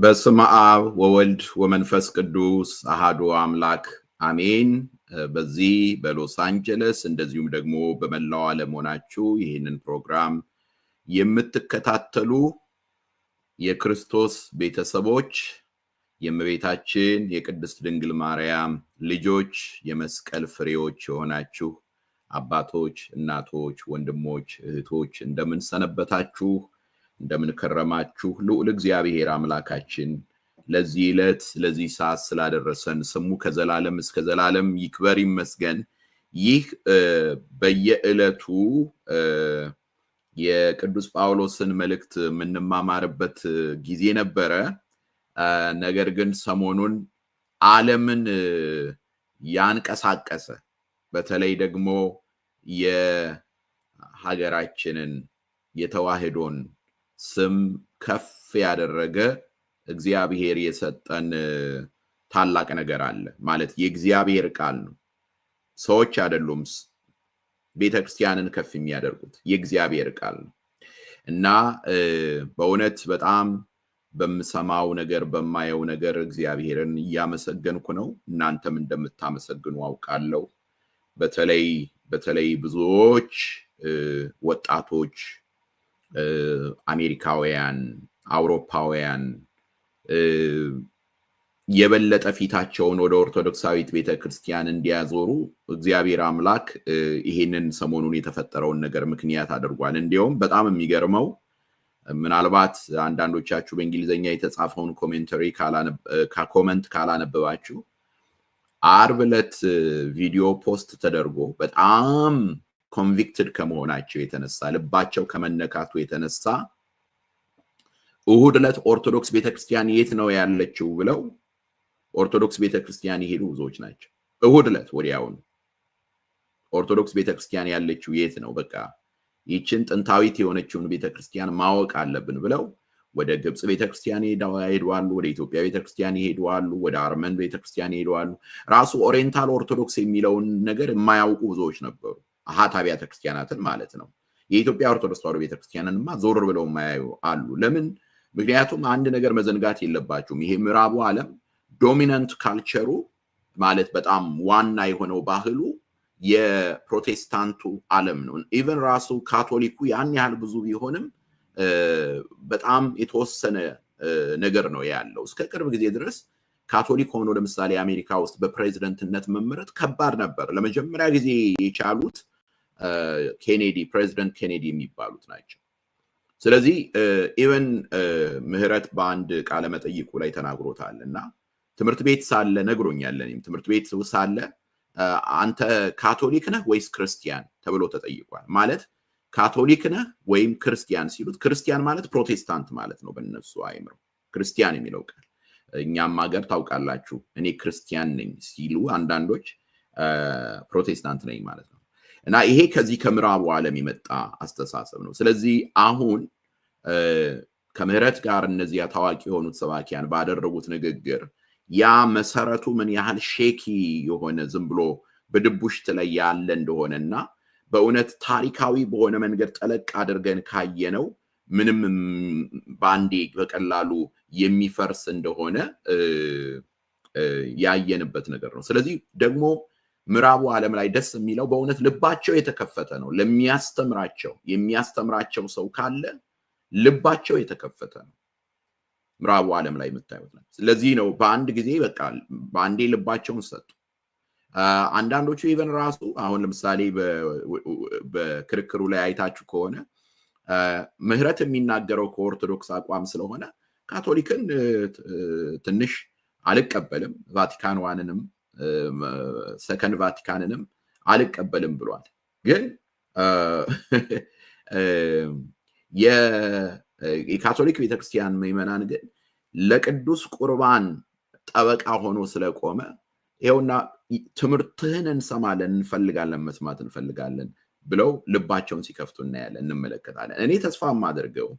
በስመ አብ ወወልድ ወመንፈስ ቅዱስ አሐዱ አምላክ አሜን። በዚህ በሎስ አንጀለስ እንደዚሁም ደግሞ በመላው ዓለም ሆናችሁ ይህንን ፕሮግራም የምትከታተሉ የክርስቶስ ቤተሰቦች፣ የእመቤታችን የቅድስት ድንግል ማርያም ልጆች፣ የመስቀል ፍሬዎች የሆናችሁ አባቶች፣ እናቶች፣ ወንድሞች፣ እህቶች እንደምን ሰነበታችሁ? እንደምን ከረማችሁ? ልዑል እግዚአብሔር አምላካችን ለዚህ ዕለት ለዚህ ሰዓት ስላደረሰን ስሙ ከዘላለም እስከ ዘላለም ይክበር ይመስገን። ይህ በየዕለቱ የቅዱስ ጳውሎስን መልእክት የምንማማርበት ጊዜ ነበረ። ነገር ግን ሰሞኑን ዓለምን ያንቀሳቀሰ በተለይ ደግሞ የሀገራችንን የተዋህዶን ስም ከፍ ያደረገ እግዚአብሔር የሰጠን ታላቅ ነገር አለ። ማለት የእግዚአብሔር ቃል ነው። ሰዎች አይደሉም ቤተክርስቲያንን ከፍ የሚያደርጉት፣ የእግዚአብሔር ቃል ነው እና በእውነት በጣም በምሰማው ነገር በማየው ነገር እግዚአብሔርን እያመሰገንኩ ነው። እናንተም እንደምታመሰግኑ አውቃለሁ። በተለይ ብዙዎች ወጣቶች አሜሪካውያን፣ አውሮፓውያን የበለጠ ፊታቸውን ወደ ኦርቶዶክሳዊት ቤተክርስቲያን እንዲያዞሩ እግዚአብሔር አምላክ ይሄንን ሰሞኑን የተፈጠረውን ነገር ምክንያት አድርጓል። እንዲያውም በጣም የሚገርመው ምናልባት አንዳንዶቻችሁ በእንግሊዘኛ የተጻፈውን ኮሜንት ካላነበባችሁ ዓርብ ዕለት ቪዲዮ ፖስት ተደርጎ በጣም ኮንቪክትድ ከመሆናቸው የተነሳ ልባቸው ከመነካቱ የተነሳ እሁድ ዕለት ኦርቶዶክስ ቤተክርስቲያን የት ነው ያለችው ብለው ኦርቶዶክስ ቤተክርስቲያን ይሄዱ ብዙዎች ናቸው። እሁድ ዕለት ወዲያውኑ ኦርቶዶክስ ቤተክርስቲያን ያለችው የት ነው፣ በቃ ይችን ጥንታዊት የሆነችውን ቤተክርስቲያን ማወቅ አለብን ብለው ወደ ግብጽ ቤተክርስቲያን ይሄዳሉ፣ ወደ ኢትዮጵያ ቤተክርስቲያን ይሄዳሉ፣ ወደ አርመን ቤተክርስቲያን ይሄዳሉ። ራሱ ኦሪየንታል ኦርቶዶክስ የሚለውን ነገር የማያውቁ ብዙዎች ነበሩ። አሃት አብያተ ክርስቲያናትን ማለት ነው። የኢትዮጵያ ኦርቶዶክስ ተዋሕዶ ቤተክርስቲያንንማ ዞር ብለው የማያዩ አሉ። ለምን? ምክንያቱም አንድ ነገር መዘንጋት የለባችሁም። ይሄ ምዕራቡ ዓለም ዶሚናንት ካልቸሩ ማለት በጣም ዋና የሆነው ባህሉ የፕሮቴስታንቱ ዓለም ነው። ኢቨን ራሱ ካቶሊኩ ያን ያህል ብዙ ቢሆንም በጣም የተወሰነ ነገር ነው ያለው። እስከ ቅርብ ጊዜ ድረስ ካቶሊክ ሆኖ ለምሳሌ አሜሪካ ውስጥ በፕሬዝደንትነት መመረጥ ከባድ ነበር። ለመጀመሪያ ጊዜ የቻሉት ፕሬዚደንት ኬኔዲ የሚባሉት ናቸው። ስለዚህ ኢቨን ምህረት በአንድ ቃለ መጠይቁ ላይ ተናግሮታል እና ትምህርት ቤት ሳለ ነግሮኛል። እኔም ትምህርት ቤት ሳለ አንተ ካቶሊክ ነህ ወይስ ክርስቲያን ተብሎ ተጠይቋል። ማለት ካቶሊክ ነህ ወይም ክርስቲያን ሲሉት ክርስቲያን ማለት ፕሮቴስታንት ማለት ነው በእነሱ አይምሮ ክርስቲያን የሚለው ቃል። እኛም ሀገር ታውቃላችሁ እኔ ክርስቲያን ነኝ ሲሉ አንዳንዶች ፕሮቴስታንት ነኝ ማለት ነው። እና ይሄ ከዚህ ከምዕራቡ ዓለም የመጣ አስተሳሰብ ነው። ስለዚህ አሁን ከምህረት ጋር እነዚያ ታዋቂ የሆኑት ሰባኪያን ባደረጉት ንግግር ያ መሰረቱ ምን ያህል ሼኪ የሆነ ዝም ብሎ በድቡሽት ላይ ያለ እንደሆነና በእውነት ታሪካዊ በሆነ መንገድ ጠለቅ አድርገን ካየነው ምንም ባንዴ በቀላሉ የሚፈርስ እንደሆነ ያየንበት ነገር ነው። ስለዚህ ደግሞ ምዕራቡ ዓለም ላይ ደስ የሚለው በእውነት ልባቸው የተከፈተ ነው። የሚያስተምራቸው ሰው ካለ ልባቸው የተከፈተ ነው። ምዕራቡ ዓለም ላይ የምታዩት ነው። ስለዚህ ነው በአንድ ጊዜ በቃ በአንዴ ልባቸውን ሰጡ። አንዳንዶቹ ኢቨን ራሱ አሁን ለምሳሌ በክርክሩ ላይ አይታችሁ ከሆነ ምህረት የሚናገረው ከኦርቶዶክስ አቋም ስለሆነ ካቶሊክን ትንሽ አልቀበልም፣ ቫቲካን ዋንንም ሰከንድ ቫቲካንንም አልቀበልም ብሏል። ግን የካቶሊክ ቤተክርስቲያን ምዕመናን ግን ለቅዱስ ቁርባን ጠበቃ ሆኖ ስለቆመ ይኸውና ትምህርትህን እንሰማለን፣ እንፈልጋለን፣ መስማት እንፈልጋለን ብለው ልባቸውን ሲከፍቱ እናያለን፣ እንመለከታለን። እኔ ተስፋ የማደርገው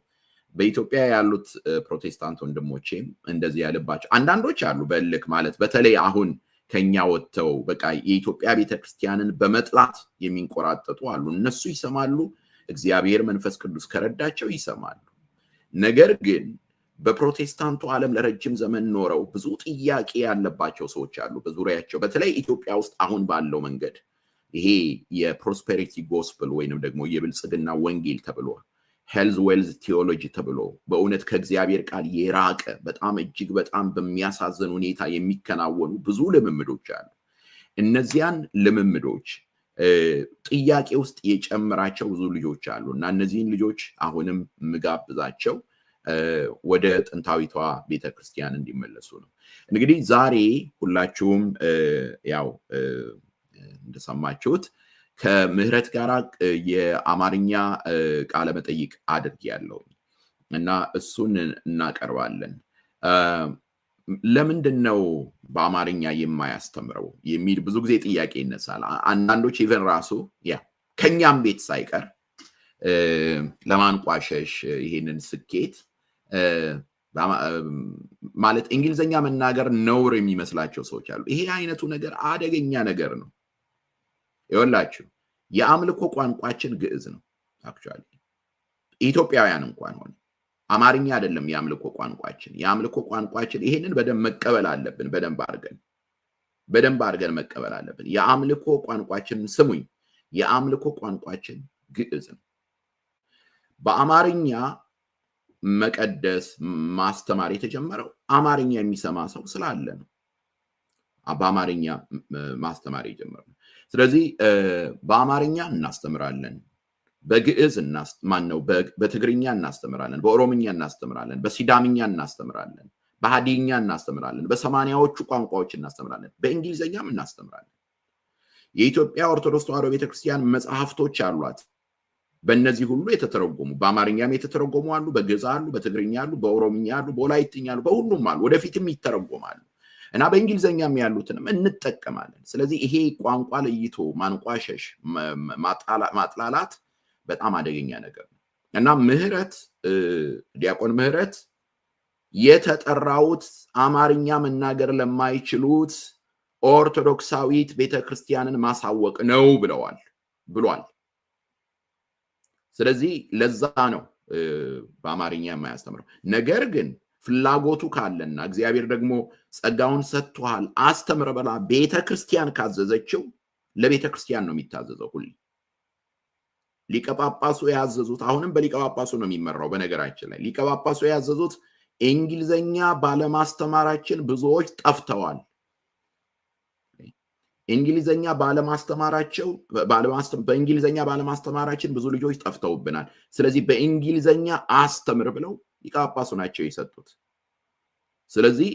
በኢትዮጵያ ያሉት ፕሮቴስታንት ወንድሞቼም እንደዚህ ያልባቸው አንዳንዶች አሉ በልክ ማለት በተለይ አሁን ከኛ ወጥተው በቃ የኢትዮጵያ ቤተክርስቲያንን በመጥላት የሚንቆራጠጡ አሉ። እነሱ ይሰማሉ፣ እግዚአብሔር መንፈስ ቅዱስ ከረዳቸው ይሰማሉ። ነገር ግን በፕሮቴስታንቱ ዓለም ለረጅም ዘመን ኖረው ብዙ ጥያቄ ያለባቸው ሰዎች አሉ በዙሪያቸው። በተለይ ኢትዮጵያ ውስጥ አሁን ባለው መንገድ ይሄ የፕሮስፔሪቲ ጎስፕል ወይንም ደግሞ የብልጽግና ወንጌል ተብሎ ሄልዝ ዌልዝ ቴዎሎጂ ተብሎ በእውነት ከእግዚአብሔር ቃል የራቀ በጣም እጅግ በጣም በሚያሳዝን ሁኔታ የሚከናወኑ ብዙ ልምምዶች አሉ። እነዚያን ልምምዶች ጥያቄ ውስጥ የጨመራቸው ብዙ ልጆች አሉ እና እነዚህን ልጆች አሁንም ምጋብዛቸው ወደ ጥንታዊቷ ቤተክርስቲያን እንዲመለሱ ነው። እንግዲህ ዛሬ ሁላችሁም ያው እንደሰማችሁት ከምህረት ጋር የአማርኛ ቃለ መጠይቅ አድርጌያለሁ እና እሱን እናቀርባለን። ለምንድን ነው በአማርኛ የማያስተምረው የሚል ብዙ ጊዜ ጥያቄ ይነሳል። አንዳንዶች ኢቨን ራሱ ያ ከኛም ቤት ሳይቀር ለማንቋሸሽ ይሄንን ስኬት ማለት እንግሊዘኛ መናገር ነውር የሚመስላቸው ሰዎች አሉ። ይሄ አይነቱ ነገር አደገኛ ነገር ነው። ይኸውላችሁ የአምልኮ ቋንቋችን ግዕዝ ነው። አክቹአሊ ኢትዮጵያውያን እንኳን ሆነ አማርኛ አይደለም የአምልኮ ቋንቋችን። የአምልኮ ቋንቋችን ይሄንን በደንብ መቀበል አለብን። በደንብ አድርገን መቀበል አለብን። የአምልኮ ቋንቋችን ስሙኝ፣ የአምልኮ ቋንቋችን ግዕዝ ነው። በአማርኛ መቀደስ ማስተማር የተጀመረው አማርኛ የሚሰማ ሰው ስላለ ነው። በአማርኛ ማስተማር የጀመርነው። ስለዚህ በአማርኛ እናስተምራለን፣ በግዕዝ ማነው በትግርኛ እናስተምራለን፣ በኦሮምኛ እናስተምራለን፣ በሲዳምኛ እናስተምራለን፣ በሃዲኛ እናስተምራለን፣ በሰማንያዎቹ ቋንቋዎች እናስተምራለን፣ በእንግሊዘኛም እናስተምራለን። የኢትዮጵያ ኦርቶዶክስ ተዋሕዶ ቤተክርስቲያን መጽሐፍቶች አሏት። በእነዚህ ሁሉ የተተረጎሙ በአማርኛም የተተረጎሙ አሉ፣ በግዕዝ አሉ፣ በትግርኛ አሉ፣ በኦሮምኛ አሉ፣ በወላይትኛ አሉ፣ በሁሉም አሉ፣ ወደፊትም ይተረጎማሉ እና በእንግሊዘኛም ያሉትንም እንጠቀማለን። ስለዚህ ይሄ ቋንቋ ለይቶ ማንቋሸሽ፣ ማጥላላት በጣም አደገኛ ነገር ነው እና ዲያቆን ምህረት የተጠራውት አማርኛ መናገር ለማይችሉት ኦርቶዶክሳዊት ቤተክርስቲያንን ማሳወቅ ነው ብሏል። ስለዚህ ለዛ ነው በአማርኛ የማያስተምረው። ነገር ግን ፍላጎቱ ካለና እግዚአብሔር ደግሞ ጸጋውን ሰጥቷል አስተምር በላ ቤተክርስቲያን ካዘዘችው ለቤተክርስቲያን ነው የሚታዘዘው። ሁሉ ሊቀ ጳጳሱ ያዘዙት አሁንም በሊቀ ጳጳሱ ነው የሚመራው። በነገራችን ላይ ሊቀ ጳጳሱ ያዘዙት እንግሊዘኛ ባለማስተማራችን ብዙዎች ጠፍተዋል። እንግሊዘኛ በእንግሊዘኛ ባለማስተማራችን ብዙ ልጆች ጠፍተውብናል። ስለዚህ በእንግሊዘኛ አስተምር ብለው ሊቀ ጳጳሱ ናቸው የሰጡት። ስለዚህ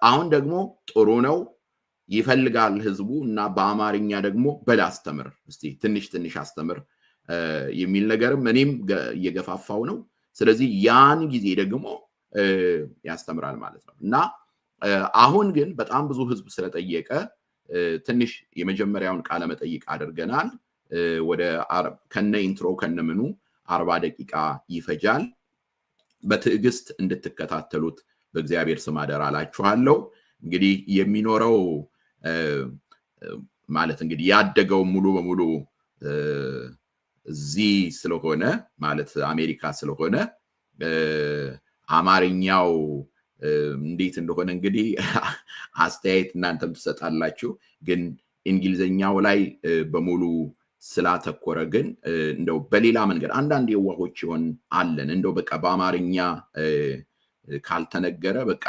አሁን ደግሞ ጥሩ ነው ይፈልጋል ህዝቡ እና በአማርኛ ደግሞ በላስተምር እስቲ ትንሽ አስተምር የሚል ነገርም እኔም እየገፋፋው ነው። ስለዚህ ያን ጊዜ ደግሞ ያስተምራል ማለት ነው እና አሁን ግን በጣም ብዙ ህዝብ ስለጠየቀ ትንሽ የመጀመሪያውን ቃለ መጠይቅ አድርገናል። ወደ ከነ ኢንትሮ ከነምኑ 40 ደቂቃ ይፈጃል። በትዕግስት እንድትከታተሉት በእግዚአብሔር ስም አደራ እላችኋለሁ። እንግዲህ የሚኖረው ማለት እንግዲህ ያደገው ሙሉ በሙሉ እዚህ ስለሆነ ማለት አሜሪካ ስለሆነ አማርኛው እንዴት እንደሆነ እንግዲህ አስተያየት እናንተም ትሰጣላችሁ። ግን እንግሊዘኛው ላይ በሙሉ ስላተኮረ ግን እንደው በሌላ መንገድ አንዳንድ የዋሆች ይሆን አለን እንደው በቃ በአማርኛ ካልተነገረ በቃ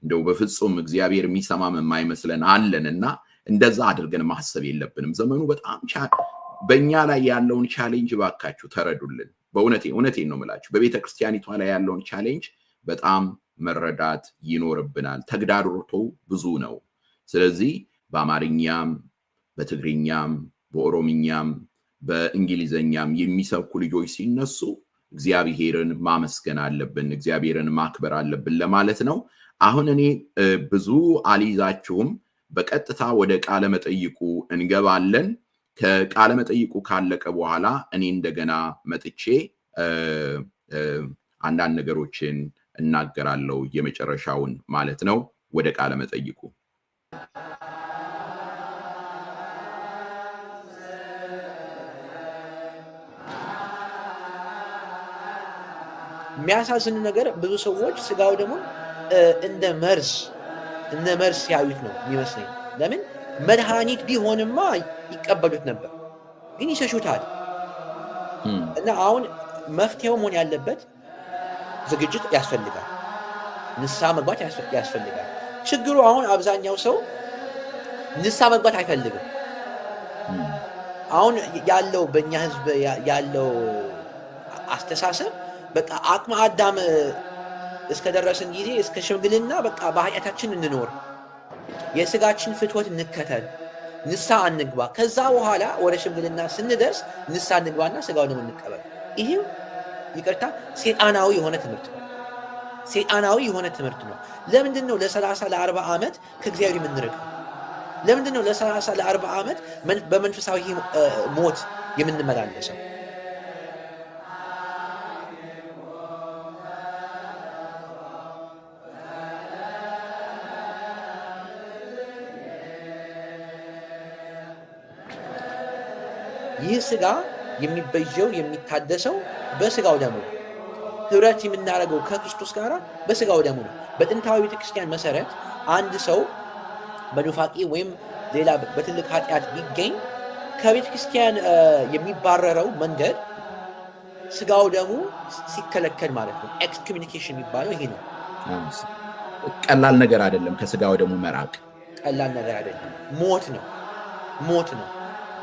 እንደው በፍጹም እግዚአብሔር የሚሰማም የማይመስለን አለንና እንደዛ አድርገን ማሰብ የለብንም። ዘመኑ በጣም በእኛ ላይ ያለውን ቻሌንጅ ባካችሁ ተረዱልን። እውነቴን ነው የምላችሁ። በቤተ ክርስቲያኒቷ ላይ ያለውን ቻሌንጅ በጣም መረዳት ይኖርብናል። ተግዳሮቱ ብዙ ነው። ስለዚህ በአማርኛም በትግርኛም በኦሮምኛም በእንግሊዘኛም የሚሰብኩ ልጆች ሲነሱ እግዚአብሔርን ማመስገን አለብን፣ እግዚአብሔርን ማክበር አለብን ለማለት ነው። አሁን እኔ ብዙ አልይዛችሁም፣ በቀጥታ ወደ ቃለ መጠይቁ እንገባለን። ከቃለ መጠይቁ ካለቀ በኋላ እኔ እንደገና መጥቼ አንዳንድ ነገሮችን እናገራለሁ፣ የመጨረሻውን ማለት ነው። ወደ ቃለ መጠይቁ የሚያሳዝን ነገር ብዙ ሰዎች ስጋው ደግሞ እንደ መርዝ ያዩት ነው የሚመስለኝ። ለምን መድኃኒት ቢሆንማ ይቀበሉት ነበር፣ ግን ይሸሹታል። እና አሁን መፍትሄው መሆን ያለበት ዝግጅት ያስፈልጋል፣ ንስሐ መግባት ያስፈልጋል። ችግሩ አሁን አብዛኛው ሰው ንስሐ መግባት አይፈልግም። አሁን ያለው በእኛ ህዝብ ያለው አስተሳሰብ በቃ አቅመ አዳም እስከደረስን ጊዜ እስከ ሽምግልና በቃ በኃጢአታችን እንኖር፣ የስጋችን ፍትወት እንከተል፣ ንስሐ እንግባ። ከዛ በኋላ ወደ ሽምግልና ስንደርስ ንስሐ እንግባና ስጋውን ደግሞ እንቀበል። ይህም ይቅርታ ሴጣናዊ የሆነ ትምህርት ነው። ለምንድን ነው ለ30 ለ40 ዓመት ከእግዚአብሔር የምንርቀው? ለምንድን ነው ለ30 ለ40 ዓመት በመንፈሳዊ ሞት የምንመላለሰው? ይህ ስጋ የሚበጀው የሚታደሰው በስጋው ደሙ ነው። ህብረት የምናደርገው ከክርስቶስ ጋር በስጋው ደሙ ነው። በጥንታዊ ቤተክርስቲያን መሰረት አንድ ሰው በኑፋቄ ወይም ሌላ በትልቅ ኃጢአት ቢገኝ ከቤተክርስቲያን የሚባረረው መንገድ ስጋው ደሙ ሲከለከል ማለት ነው። ኤክስኮሚኒኬሽን የሚባለው ይሄ ነው። ቀላል ነገር አይደለም። ከስጋው ደሙ መራቅ ቀላል ነገር አይደለም። ሞት ነው።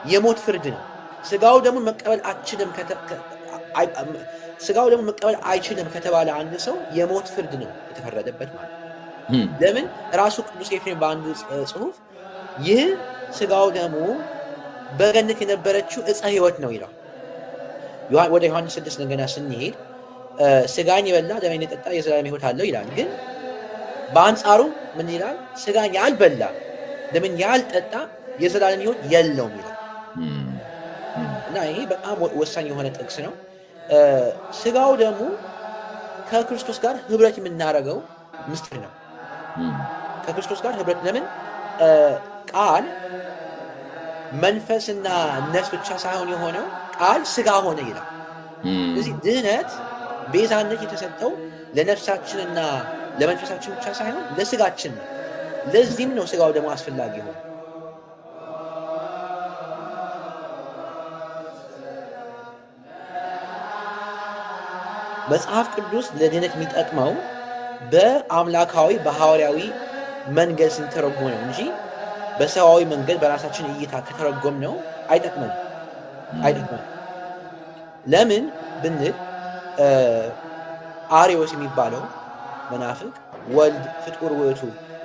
የሞት ፍርድ ነው። ስጋው ደግሞ መቀበል ስጋው ደግሞ መቀበል አይችልም ከተባለ አንድ ሰው የሞት ፍርድ ነው የተፈረደበት ማለት ነው። ለምን? ራሱ ቅዱስ ኤፍሬም በአንዱ ጽሑፍ ይህ ስጋው ደግሞ በገነት የነበረችው ዕፀ ሕይወት ነው ይላል። ወደ ዮሐንስ 6 እንደገና ስንሄድ ስጋኝ የበላ ደሜን የጠጣ የዘላለም ሕይወት አለው ይላል። ግን በአንጻሩ ምን ይላል? ስጋኝ ያልበላ ደሜን ያልጠጣ የዘላለም ሕይወት የለውም ይላል። እና ይሄ በጣም ወሳኝ የሆነ ጥቅስ ነው። ስጋው ደግሞ ከክርስቶስ ጋር ህብረት የምናደርገው ምስጢር ነው። ከክርስቶስ ጋር ህብረት ለምን? ቃል መንፈስና ነፍስ ብቻ ሳይሆን የሆነው ቃል ስጋ ሆነ ይላል። ስለዚህ ድህነት ቤዛነት የተሰጠው ለነፍሳችንና ለመንፈሳችን ብቻ ሳይሆን ለስጋችን ነው። ለዚህም ነው ስጋው ደግሞ አስፈላጊ ሆነ። መጽሐፍ ቅዱስ ለድህነት የሚጠቅመው በአምላካዊ በሐዋርያዊ መንገድ ስንተረጎም ነው እንጂ በሰዋዊ መንገድ በራሳችን እይታ ከተረጎም ነው አይጠቅመንም። ለምን ብንል አርዮስ የሚባለው መናፍቅ ወልድ ፍጡር ውእቱ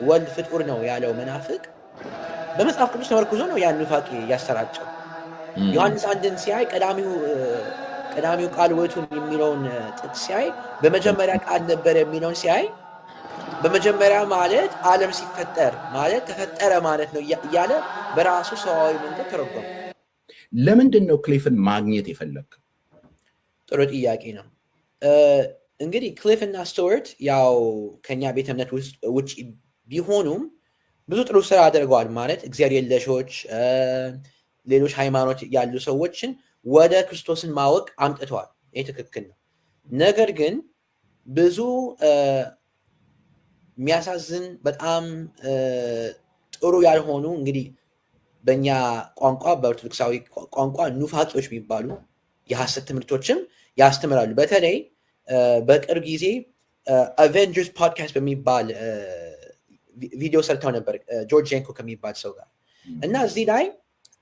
ወልድ ፍጡር ነው ያለው መናፍቅ በመጽሐፍ ቅዱስ ተመርኩዞ ነው ያን ኑፋቄ ያሰራጨው። ዮሐንስ አንድን ሲያይ ቀዳሚው ቃል ውእቱን የሚለውን ጥቅስ ሲያይ በመጀመሪያ ቃል ነበር የሚለውን ሲያይ በመጀመሪያ ማለት ዓለም ሲፈጠር ማለት ተፈጠረ ማለት ነው እያለ በራሱ ሰዋዊ መንገድ ተረጎመ። ለምንድን ነው ክሊፍን ማግኘት የፈለግከው? ጥሩ ጥያቄ ነው። እንግዲህ ክሊፍ እና ስቱዋርት ያው ከኛ ቤተ እምነት ውጭ ቢሆኑም ብዙ ጥሩ ስራ አድርገዋል። ማለት እግዚአብሔር የለሾች ሌሎች ሃይማኖት ያሉ ሰዎችን ወደ ክርስቶስን ማወቅ አምጥተዋል። ይህ ትክክል ነው። ነገር ግን ብዙ የሚያሳዝን በጣም ጥሩ ያልሆኑ እንግዲህ በእኛ ቋንቋ በኦርቶዶክሳዊ ቋንቋ ኑፋቂዎች የሚባሉ የሐሰት ትምህርቶችም ያስተምራሉ። በተለይ በቅርብ ጊዜ አቬንጀርስ ፖድካስት በሚባል ቪዲዮ ሰርተው ነበር ጆርጅ ጄንኮ ከሚባል ሰው ጋር እና እዚህ ላይ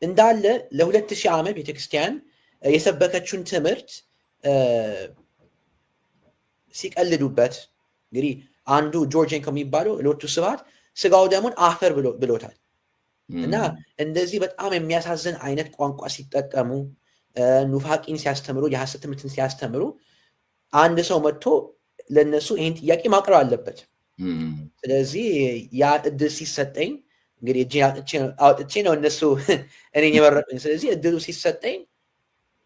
እንዳለ ለ2000 ዓመት ቤተክርስቲያን የሰበከችውን ትምህርት ሲቀልዱበት እንግዲህ አንዱ ጆርጅ ጄንኮ የሚባለው ሎቱ ስብሐት ስጋው ደሙን አፈር ብሎታል። እና እንደዚህ በጣም የሚያሳዝን አይነት ቋንቋ ሲጠቀሙ ኑፋቂን ሲያስተምሩ የሐሰት ትምህርትን ሲያስተምሩ አንድ ሰው መጥቶ ለነሱ ይህን ጥያቄ ማቅረብ አለበት። ስለዚህ ያ እድል ሲሰጠኝ እንግዲህ እጄን አውጥቼ ነው እነሱ እኔን የመረጡኝ። ስለዚህ እድሉ ሲሰጠኝ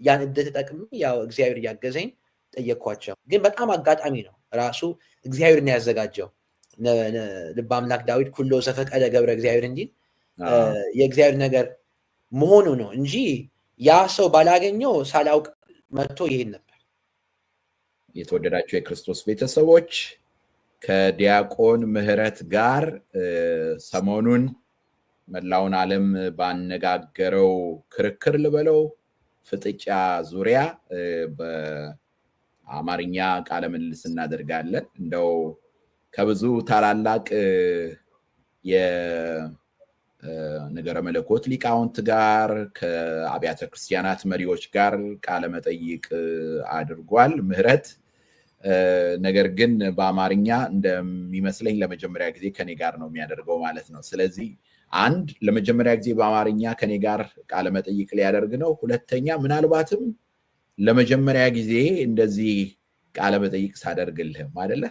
ያን እድል ተጠቅሜ ያው እግዚአብሔር እያገዘኝ ጠየቅኳቸው። ግን በጣም አጋጣሚ ነው። ራሱ እግዚአብሔር ነው ያዘጋጀው። ልበ አምላክ ዳዊት ኩሎ ዘፈቀደ ገብረ እግዚአብሔር እንዲል የእግዚአብሔር ነገር መሆኑ ነው እንጂ ያ ሰው ባላገኘው ሳላውቅ መጥቶ ይሄን ነበር። የተወደዳቸው የክርስቶስ ቤተሰቦች ከዲያቆን ምህረት ጋር ሰሞኑን መላውን ዓለም ባነጋገረው ክርክር ልበለው ፍጥጫ ዙሪያ በአማርኛ ቃለ ምልልስ እናደርጋለን። እንደው ከብዙ ታላላቅ የነገረ መለኮት ሊቃውንት ጋር ከአብያተ ክርስቲያናት መሪዎች ጋር ቃለ መጠይቅ አድርጓል ምህረት። ነገር ግን በአማርኛ እንደሚመስለኝ ለመጀመሪያ ጊዜ ከኔ ጋር ነው የሚያደርገው ማለት ነው። ስለዚህ አንድ ለመጀመሪያ ጊዜ በአማርኛ ከኔ ጋር ቃለ መጠይቅ ሊያደርግ ነው። ሁለተኛ ምናልባትም ለመጀመሪያ ጊዜ እንደዚህ ቃለ መጠይቅ ሳደርግልህም አይደለ?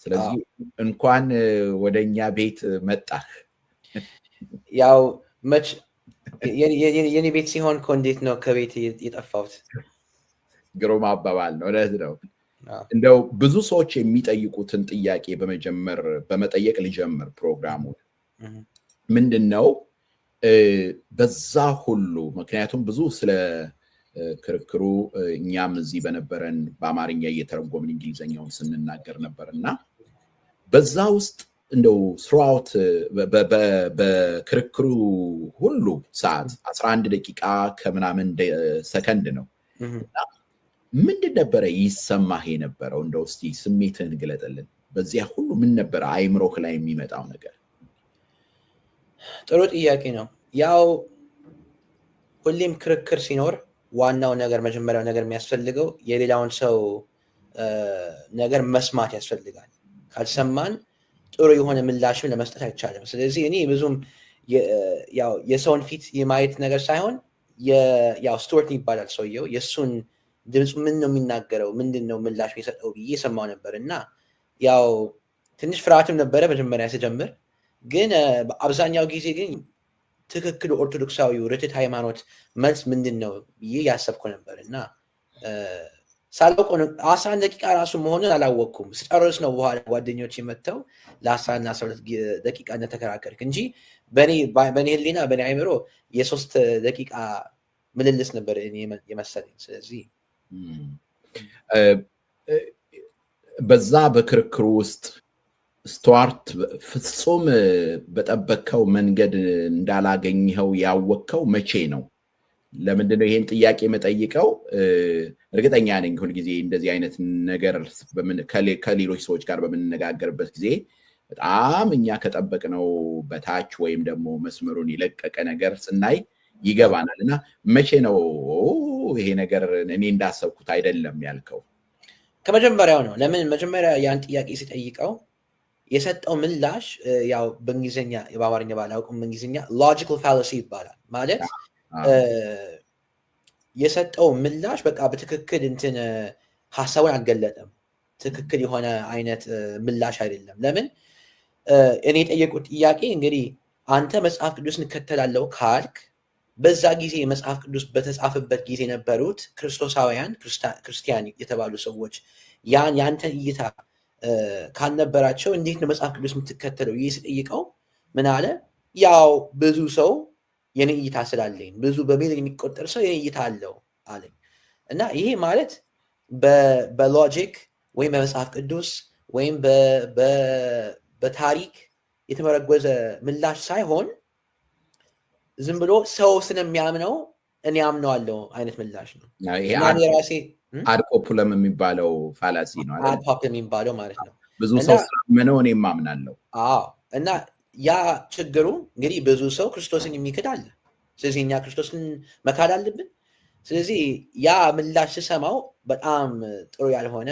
ስለዚህ እንኳን ወደኛ ቤት መጣህ። ያው መች የኔ ቤት ሲሆን እኮ እንዴት ነው ከቤት የጠፋሁት? ግሩም አባባል ነው። እውነት ነው። እንደው ብዙ ሰዎች የሚጠይቁትን ጥያቄ በመጠየቅ ሊጀምር ፕሮግራሙ ምንድነው በዛ ሁሉ ምክንያቱም ብዙ ስለ ክርክሩ እኛም እዚህ በነበረን በአማርኛ እየተረጎምን እንግሊዘኛውን ስንናገር ነበርና በዛ ውስጥ እንደው ስራውት በክርክሩ ሁሉ ሰዓት 11 ደቂቃ ከምናምን ሰከንድ ነው። ምንድን ነበረ ይሰማህ የነበረው? እንደው እስቲ ስሜትህን ግለጥልን። በዚያ ሁሉ ምን ነበረ አይምሮህ ላይ የሚመጣው ነገር? ጥሩ ጥያቄ ነው። ያው ሁሌም ክርክር ሲኖር ዋናው ነገር መጀመሪያው ነገር የሚያስፈልገው የሌላውን ሰው ነገር መስማት ያስፈልጋል። ካልሰማን ጥሩ የሆነ ምላሽም ለመስጠት አይቻልም። ስለዚህ እኔ ብዙም ያው የሰውን ፊት የማየት ነገር ሳይሆን ያው ስቱዋርት ይባላል ሰውየው፣ የእሱን ድምፁ ምን ነው የሚናገረው፣ ምንድን ነው ምላሽ የሰጠው ብዬ የሰማው ነበር እና ያው ትንሽ ፍርሃትም ነበረ መጀመሪያ ስጀምር። ግን አብዛኛው ጊዜ ግን ትክክል ኦርቶዶክሳዊ ርትዕት ሃይማኖት መልስ ምንድን ነው ብዬ ያሰብኩ ነበር እና ሳላውቀው 11 ደቂቃ ራሱ መሆኑን አላወቅኩም። ስጨርስ ነው በኋላ ጓደኞች መጥተው ለ11 እና 12 ደቂቃ እንደተከራከርክ እንጂ በእኔ ህሊና በእኔ አይምሮ የ3 ደቂቃ ምልልስ ነበር የመሰለኝ። ስለዚህ በዛ በክርክሩ ውስጥ ስቱዋርት ፍጹም በጠበቅከው መንገድ እንዳላገኘኸው ያወቅከው መቼ ነው? ለምንድነው ይሄን ጥያቄ መጠይቀው? እርግጠኛ ነኝ ሁልጊዜ እንደዚህ አይነት ነገር ከሌሎች ሰዎች ጋር በምንነጋገርበት ጊዜ በጣም እኛ ከጠበቅነው በታች ወይም ደግሞ መስመሩን የለቀቀ ነገር ስናይ ይገባናል። እና መቼ ነው ይሄ ነገር እኔ እንዳሰብኩት አይደለም ያልከው? ከመጀመሪያው ነው። ለምን መጀመሪያ ያን ጥያቄ ሲጠይቀው የሰጠው ምላሽ ያው በእንግሊዝኛ በአማርኛ ባላውቅም በእንግሊዝኛ ሎጂካል ፋላሲ ይባላል። ማለት የሰጠው ምላሽ በቃ በትክክል እንትን ሀሳቡን አልገለጠም። ትክክል የሆነ አይነት ምላሽ አይደለም። ለምን እኔ የጠየቁት ጥያቄ እንግዲህ አንተ መጽሐፍ ቅዱስ እንከተላለሁ ካልክ በዛ ጊዜ መጽሐፍ ቅዱስ በተጻፈበት ጊዜ የነበሩት ክርስቶሳውያን ክርስቲያን የተባሉ ሰዎች ያንተን እይታ ካልነበራቸው እንዴት ነው መጽሐፍ ቅዱስ የምትከተለው? ይህ ስጠይቀው ምን አለ? ያው ብዙ ሰው የኔ እይታ ስላለኝ ብዙ በሚሊዮን የሚቆጠር ሰው የኔ እይታ አለው አለኝ። እና ይሄ ማለት በሎጂክ ወይም በመጽሐፍ ቅዱስ ወይም በታሪክ የተመረጎዘ ምላሽ ሳይሆን ዝም ብሎ ሰው ስለሚያምነው እኔ አምነዋለሁ አይነት ምላሽ ነው። ራሴ አድፖፕለም የሚባለው ፋላሲ ነው። አድፖፕለም የሚባለው ማለት ነው። ብዙ ሰው ስላመነው እኔም አምናለሁ። እና ያ ችግሩ እንግዲህ ብዙ ሰው ክርስቶስን የሚክድ አለ። ስለዚህ እኛ ክርስቶስን መካድ አለብን። ስለዚህ ያ ምላሽ ስሰማው በጣም ጥሩ ያልሆነ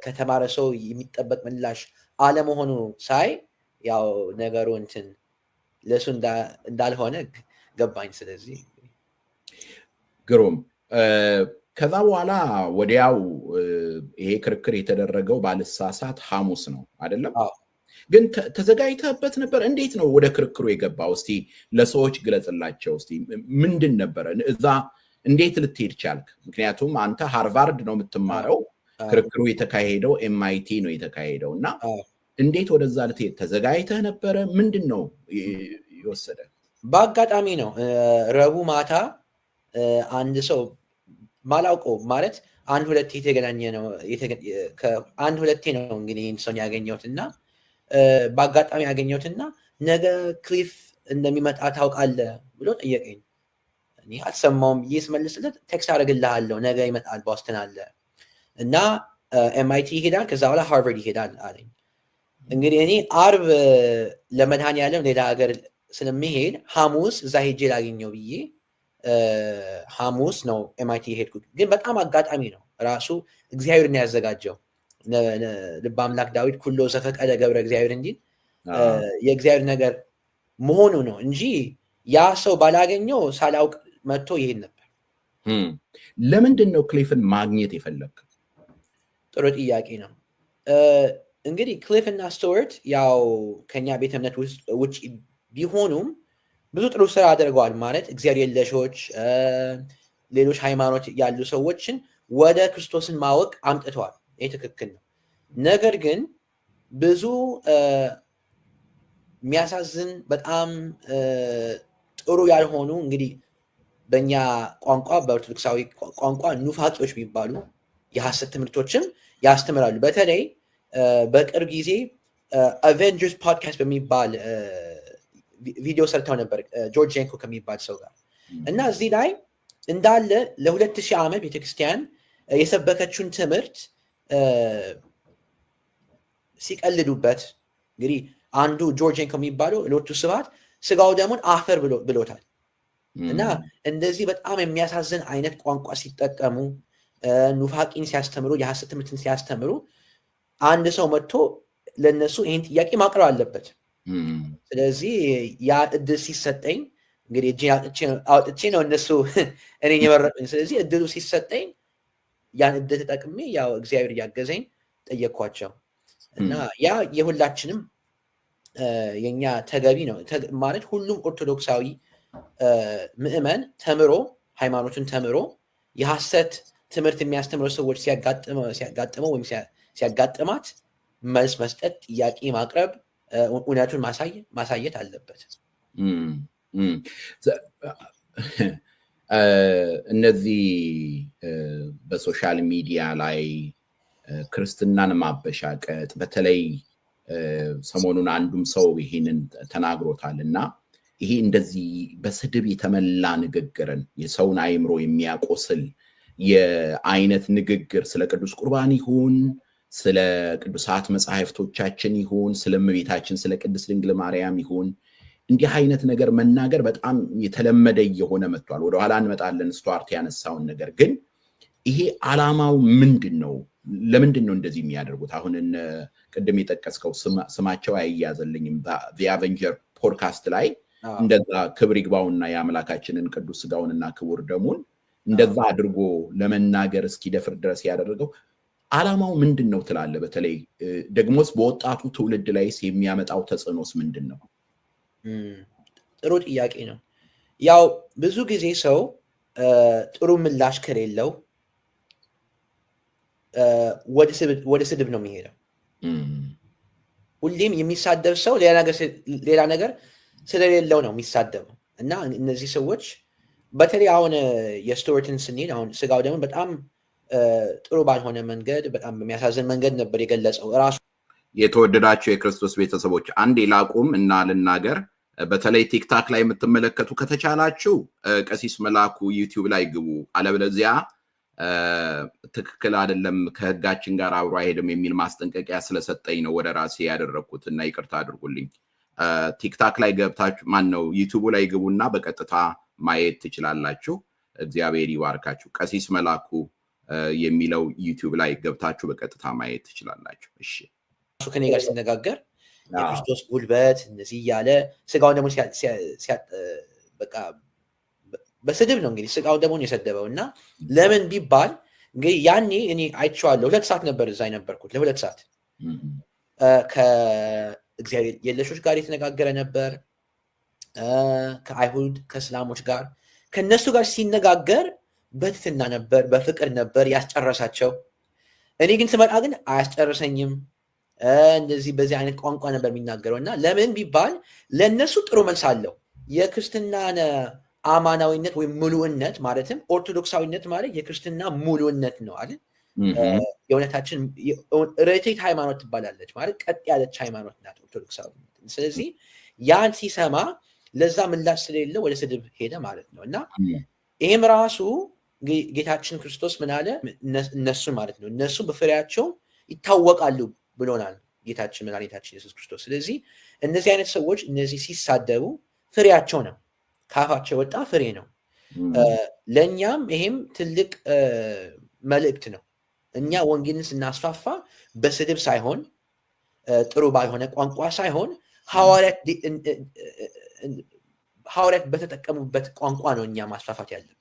ከተማረ ሰው የሚጠበቅ ምላሽ አለመሆኑ ሳይ ያው ነገሩ እንትን ለሱ እንዳልሆነ ገባኝ። ስለዚህ ግሩም። ከዛ በኋላ ወዲያው ይሄ ክርክር የተደረገው ባልሳሳት ሐሙስ ነው አይደለም? ግን ተዘጋጅተህበት ነበር? እንዴት ነው ወደ ክርክሩ የገባው? እስቲ ለሰዎች ግለጽላቸው። እስቲ ምንድን ነበረ እዛ? እንዴት ልትሄድ ቻልክ? ምክንያቱም አንተ ሃርቫርድ ነው የምትማረው፣ ክርክሩ የተካሄደው ኤምአይቲ ነው የተካሄደው እና እንዴት ወደዛ ልትሄድ ተዘጋጅተህ ነበረ? ምንድን ነው የወሰደ? በአጋጣሚ ነው። ረቡዕ ማታ አንድ ሰው ማላውቀው ማለት አንድ ሁለቴ የተገናኘ ነው። አንድ ሁለቴ ነው እንግዲህ ሰውን ያገኘሁት እና በአጋጣሚ ያገኘሁትና ነገ ክሊፍ እንደሚመጣ ታውቃለህ ብሎ ጠየቀኝ። እኔ አልሰማውም ብዬ ስመልስለት ቴክስት አደርግልሃለሁ ነገ ይመጣል ቦስተን አለ እና ኤምአይቲ ይሄዳል፣ ከዛ በኋላ ሃርቫርድ ይሄዳል አለኝ። እንግዲህ እኔ አርብ ለመድኃኔዓለም ሌላ ሀገር ስለሚሄድ ሐሙስ እዛ ሄጄ ላገኘው ብዬ ሐሙስ ነው ኤምአይቲ የሄድኩት። ግን በጣም አጋጣሚ ነው። ራሱ እግዚአብሔርን ያዘጋጀው ልበ አምላክ ዳዊት ኩሎ ዘፈቀደ ገብረ እግዚአብሔር እንዲል የእግዚአብሔር ነገር መሆኑ ነው እንጂ ያ ሰው ባላገኘው ሳላውቅ መጥቶ ይሄድ ነበር። ለምንድን ነው ክሊፍን ማግኘት የፈለግ? ጥሩ ጥያቄ ነው። እንግዲህ ክሊፍ እና ስቱዋርት ያው ከኛ ቤተ እምነት ውጭ ቢሆኑም ብዙ ጥሩ ስራ አድርገዋል። ማለት እግዚአብሔር የለሾች ሌሎች ሃይማኖት ያሉ ሰዎችን ወደ ክርስቶስን ማወቅ አምጥተዋል። ይህ ትክክል ነው። ነገር ግን ብዙ የሚያሳዝን በጣም ጥሩ ያልሆኑ እንግዲህ በእኛ ቋንቋ በኦርቶዶክሳዊ ቋንቋ ኑፋቂዎች የሚባሉ የሐሰት ትምህርቶችም ያስተምራሉ። በተለይ በቅርብ ጊዜ አቬንጀርስ ፖድካስት በሚባል ቪዲዮ ሰርተው ነበር ጆርጅ ጄንኮ ከሚባል ሰው ጋር እና እዚህ ላይ እንዳለ ለ2000 ዓመት ቤተክርስቲያን የሰበከችውን ትምህርት ሲቀልዱበት እንግዲህ አንዱ ጆርጅ ጄንኮ የሚባለው ሎቱ ስብሐት ስጋው ደሙን አፈር ብሎታል። እና እንደዚህ በጣም የሚያሳዝን አይነት ቋንቋ ሲጠቀሙ ኑፋቂን ሲያስተምሩ የሐሰት ትምህርትን ሲያስተምሩ አንድ ሰው መጥቶ ለነሱ ይህን ጥያቄ ማቅረብ አለበት። ስለዚህ ያ እድል ሲሰጠኝ እንግዲህ እጄን አውጥቼ ነው እነሱ እኔን የመረጡኝ። ስለዚህ እድሉ ሲሰጠኝ ያን እድል ተጠቅሜ ያው እግዚአብሔር እያገዘኝ ጠየኳቸው እና ያ የሁላችንም የኛ ተገቢ ነው ማለት ሁሉም ኦርቶዶክሳዊ ምዕመን ተምሮ ሃይማኖትን ተምሮ የሐሰት ትምህርት የሚያስተምሩ ሰዎች ሲያጋጥመው ወይም ሲያጋጥማት መልስ መስጠት፣ ጥያቄ ማቅረብ፣ እውነቱን ማሳየት አለበት። እነዚህ በሶሻል ሚዲያ ላይ ክርስትናን ማበሻቀጥ በተለይ ሰሞኑን አንዱም ሰው ይሄንን ተናግሮታል እና ይሄ እንደዚህ በስድብ የተመላ ንግግርን የሰውን አእምሮ የሚያቆስል የአይነት ንግግር ስለ ቅዱስ ቁርባን ይሁን ስለ ቅዱሳት መጻሕፍቶቻችን ይሁን ስለ እመቤታችን ስለ ቅድስት ድንግል ማርያም ይሁን እንዲህ አይነት ነገር መናገር በጣም የተለመደ እየሆነ መጥቷል። ወደ ኋላ እንመጣለን ስቱዋርት ያነሳውን ነገር ግን ይሄ ዓላማው ምንድነው? ለምንድን ነው እንደዚህ የሚያደርጉት? አሁን ቅድም የጠቀስከው ስማቸው አይያዘልኝም ዘ አቬንጀር ፖድካስት ላይ እንደዛ ክብር ይግባውና የአምላካችንን ቅዱስ ስጋውንና ክቡር ደሙን እንደዛ አድርጎ ለመናገር እስኪደፍር ድረስ ያደረገው ዓላማው ምንድን ነው ትላለህ? በተለይ ደግሞስ በወጣቱ ትውልድ ላይስ የሚያመጣው ተጽዕኖስ ምንድን ነው? ጥሩ ጥያቄ ነው። ያው ብዙ ጊዜ ሰው ጥሩ ምላሽ ከሌለው ወደ ስድብ ነው የሚሄደው። ሁሌም የሚሳደብ ሰው ሌላ ነገር ስለሌለው ነው የሚሳደበው እና እነዚህ ሰዎች በተለይ አሁን የስቱዋርትን ስንሄድ አሁን ስጋው ደግሞ በጣም ጥሩ ባልሆነ መንገድ በጣም በሚያሳዝን መንገድ ነበር የገለጸው ራሱ። የተወደዳቸው የክርስቶስ ቤተሰቦች አንዴ ላቁም እና ልናገር። በተለይ ቲክታክ ላይ የምትመለከቱ ከተቻላችሁ ቀሲስ መላኩ ዩቲዩብ ላይ ግቡ፣ አለበለዚያ ትክክል አይደለም ከህጋችን ጋር አብሮ አይሄድም የሚል ማስጠንቀቂያ ስለሰጠኝ ነው ወደ ራሴ ያደረኩት እና ይቅርታ አድርጉልኝ። ቲክታክ ላይ ገብታችሁ ማነው ዩቲዩብ ላይ ግቡና በቀጥታ ማየት ትችላላችሁ። እግዚአብሔር ይባርካችሁ። ቀሲስ መላኩ የሚለው ዩቲዩብ ላይ ገብታችሁ በቀጥታ ማየት ትችላላችሁ። እሺ እሱ ከኔ ጋር ሲነጋገር የክርስቶስ ጉልበት እንደዚህ እያለ ስጋውን ደግሞ በቃ በስድብ ነው እንግዲህ ስጋውን ደግሞ የሰደበው እና ለምን ቢባል እንግዲህ ያኔ እኔ አይቼዋለሁ። 2 ሰዓት ነበር እዛ የነበርኩት። ለ2 ሰዓት ከእግዚአብሔር የለሾች ጋር የተነጋገረ ነበር፣ ከአይሁድ ከእስላሞች ጋር ከነሱ ጋር ሲነጋገር በትትና ነበር፣ በፍቅር ነበር ያስጨረሳቸው። እኔ ግን ስመጣ ግን አያስጨርሰኝም። እንደዚህ በዚህ አይነት ቋንቋ ነበር የሚናገረው እና ለምን ቢባል ለእነሱ ጥሩ መልስ አለው። የክርስትናን አማናዊነት ወይም ሙሉእነት ማለትም ኦርቶዶክሳዊነት ማለት የክርስትና ሙሉእነት ነው አይደል? የእውነታችን ርትዕት ሃይማኖት ትባላለች ማለት ቀጥ ያለች ሃይማኖት ናት ኦርቶዶክሳዊነት። ስለዚህ ያን ሲሰማ ለዛ ምላሽ ስለሌለ ወደ ስድብ ሄደ ማለት ነው እና ይህም ራሱ ጌታችን ክርስቶስ ምን አለ? እነሱ ማለት ነው እነሱ በፍሬያቸው ይታወቃሉ ብሎናል ጌታችን መድኃኒታችን ኢየሱስ ክርስቶስ። ስለዚህ እነዚህ አይነት ሰዎች እነዚህ ሲሳደቡ ፍሬያቸው ነው፣ ካፋቸው ወጣ ፍሬ ነው። ለእኛም ይሄም ትልቅ መልእክት ነው። እኛ ወንጌልን ስናስፋፋ በስድብ ሳይሆን ጥሩ ባልሆነ ቋንቋ ሳይሆን ሐዋርያት በተጠቀሙበት ቋንቋ ነው እኛ ማስፋፋት ያለብን።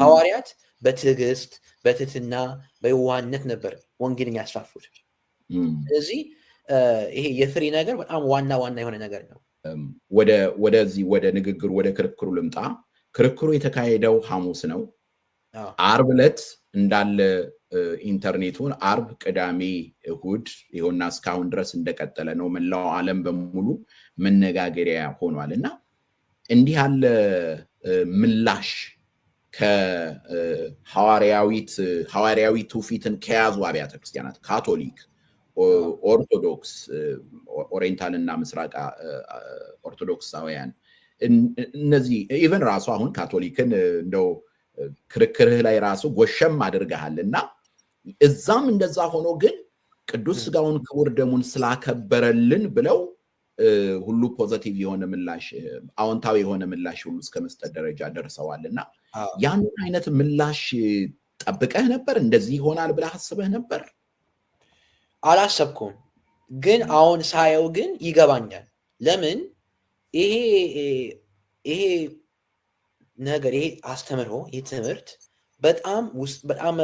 ሐዋርያት በትዕግስት በትህትና በየዋህነት ነበር ወንጌልን ያስፋፉት። ስለዚህ ይሄ የፍሬ ነገር በጣም ዋና የሆነ ነገር ነው። ወደዚህ ወደ ንግግሩ ወደ ክርክሩ ልምጣ። ክርክሩ የተካሄደው ሐሙስ ነው። ዓርብ ዕለት እንዳለ ኢንተርኔቱን ዓርብ፣ ቅዳሜ፣ እሁድ ይኸውና እስካሁን ድረስ እንደቀጠለ ነው። መላው ዓለም በሙሉ መነጋገሪያ ሆኗል እና እንዲህ ያለ ምላሽ ከሐዋርያዊ ትውፊትን ከያዙ አብያተ ክርስቲያናት ካቶሊክ፣ ኦርቶዶክስ፣ ኦሪየንታልና ምስራቅ ኦርቶዶክሳውያን እነዚህ ኢቨን ራሱ አሁን ካቶሊክን እንደው ክርክርህ ላይ ራሱ ጎሸም አድርገሃል እና እዛም እንደዛ ሆኖ ግን ቅዱስ ስጋውን ክቡር ደሙን ስላከበረልን ብለው ሁሉ ፖዚቲቭ የሆነ ምላሽ አዎንታዊ የሆነ ምላሽ ሁሉ እስከ መስጠት ደረጃ ደርሰዋልና ያንን አይነት ምላሽ ጠብቀህ ነበር? እንደዚህ ይሆናል ብለህ አስበህ ነበር? አላሰብኩም፣ ግን አሁን ሳየው ግን ይገባኛል። ለምን ይሄ ነገር ይሄ አስተምሮ ይሄ ትምህርት በጣም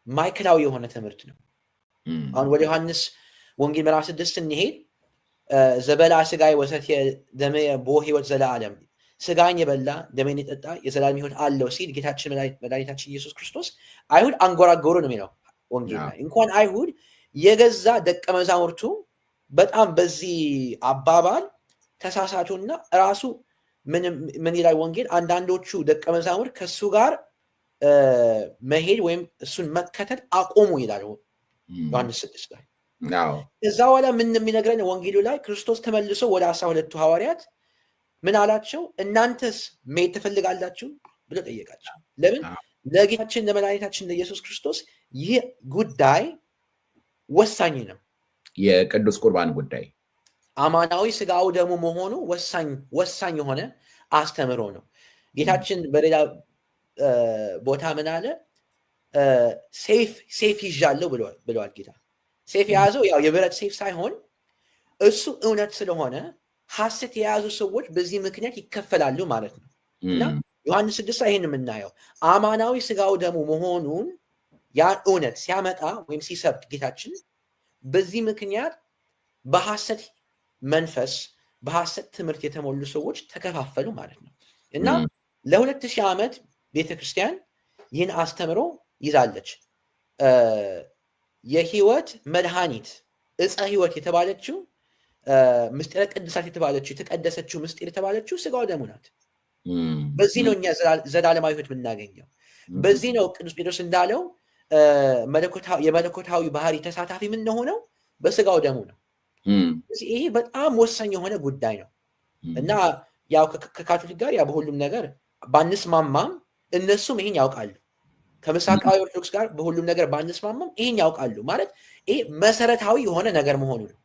ማዕከላዊ የሆነ ትምህርት ነው። አሁን ወደ ዮሐንስ ወንጌል ምዕራፍ 6 ስንሄድ ዘበላ ሥጋዬ ወሰትየ ደምየ ቦ ሕይወት ዘለዓለም፣ ሥጋዬን የበላ ደሜን የጠጣ የዘላለም ሕይወት አለው ሲል ጌታችን መድኃኒታችን ኢየሱስ ክርስቶስ አይሁድ አንጎራጎሩ ነው የሚለው ወንጌል ላይ። እንኳን አይሁድ የገዛ ደቀ መዛሙርቱ በጣም በዚህ አባባል ተሳሳቱና ራሱ ምን ይላል ወንጌል? አንዳንዶቹ ደቀ መዛሙርት ከእሱ ጋር መሄድ ወይም እሱን መከተል አቆሙ ይላል ዮሐንስ 6 ላይ። ከዛ በኋላ ምን የሚነግረን ወንጌሉ ላይ ክርስቶስ ተመልሶ ወደ 12ቱ ሐዋርያት ምን አላቸው? እናንተስ መሄድ ትፈልጋላችሁ ብሎ ጠየቃቸው። ለምን? ለጌታችን ለመድኃኒታችን ለኢየሱስ ክርስቶስ ይህ ጉዳይ ወሳኝ ነው። የቅዱስ ቁርባን ጉዳይ አማናዊ ሥጋው ደግሞ መሆኑ ወሳኝ የሆነ አስተምሮ ነው። ጌታችን በሌላ ቦታ ምን አለ? ሴፍ ይዣለሁ ብለዋል ጌታ። ሴፍ የያዘው ያው የብረት ሴፍ ሳይሆን እሱ እውነት ስለሆነ ሐሰት የያዙ ሰዎች በዚህ ምክንያት ይከፈላሉ ማለት ነው። እና ዮሐንስ 6 ይህን የምናየው አማናዊ ሥጋው ደግሞ መሆኑን ያን እውነት ሲያመጣ ወይም ሲሰብክ ጌታችን በዚህ ምክንያት በሐሰት መንፈስ በሐሰት ትምህርት የተሞሉ ሰዎች ተከፋፈሉ ማለት ነው። እና ለ2000 ዓመት ቤተክርስቲያን ይህን አስተምሮ ይዛለች። የህይወት መድኃኒት ዕፀ ህይወት የተባለችው ምስጢረ ቅድሳት የተባለችው የተቀደሰችው ምስጢር የተባለችው ሥጋው ደሙ ናት። በዚህ ነው እኛ ዘላለማዊ ህይወት የምናገኘው። በዚህ ነው ቅዱስ ጴጥሮስ እንዳለው የመለኮታዊ ባህሪ ተሳታፊ የምንሆነው በሥጋው ደሙ ነው። ይሄ በጣም ወሳኝ የሆነ ጉዳይ ነው እና ያው ከካቶሊክ ጋር ያው በሁሉም ነገር ባንስማማም እነሱም ይሄን ያውቃሉ። ከምስራቃዊ ኦርቶዶክስ ጋር በሁሉም ነገር ባንስማማም ይሄን ያውቃሉ። ማለት ይሄ መሰረታዊ የሆነ ነገር መሆኑ ነው።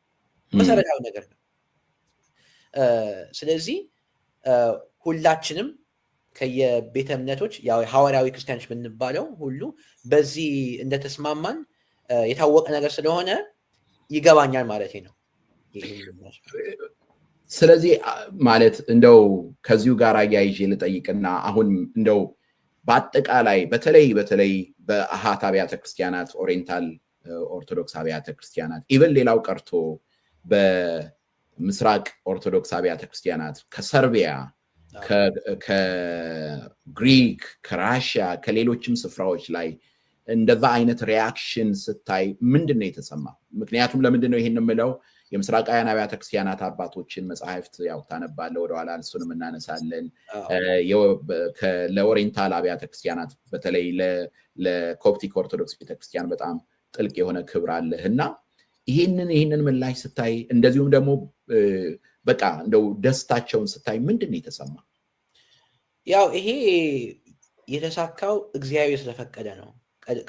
መሰረታዊ ነገር ነው። ስለዚህ ሁላችንም ከየቤተ እምነቶች ያው ሐዋርያዊ ክርስቲያኖች የምንባለው ሁሉ በዚህ እንደተስማማን የታወቀ ነገር ስለሆነ ይገባኛል ማለት ነው። ስለዚህ ማለት እንደው ከዚሁ ጋር አያይዤ ልጠይቅና አሁን እንደው በአጠቃላይ በተለይ በአሃት አብያተ ክርስቲያናት ኦሪየንታል ኦርቶዶክስ አብያተ ክርስቲያናት ኢቨን ሌላው ቀርቶ በምስራቅ ኦርቶዶክስ አብያተ ክርስቲያናት ከሰርቢያ ከግሪክ ከራሽያ ከሌሎችም ስፍራዎች ላይ እንደዛ አይነት ሪያክሽን ስታይ ምንድነው የተሰማ? ምክንያቱም ለምንድነው ይሄን የምለው? የምስራቃውያን አብያተ ክርስቲያናት አባቶችን መጽሐፍት ያው ታነባለህ፣ ወደኋላ እሱንም እናነሳለን። ለኦሪየንታል አብያተ ክርስቲያናት በተለይ ለኮፕቲክ ኦርቶዶክስ ቤተክርስቲያን በጣም ጥልቅ የሆነ ክብር አለህ እና ይህንን ምላሽ ስታይ እንደዚሁም ደግሞ በቃ እንደው ደስታቸውን ስታይ ምንድን ነው የተሰማ? ያው ይሄ የተሳካው እግዚአብሔር ስለፈቀደ ነው።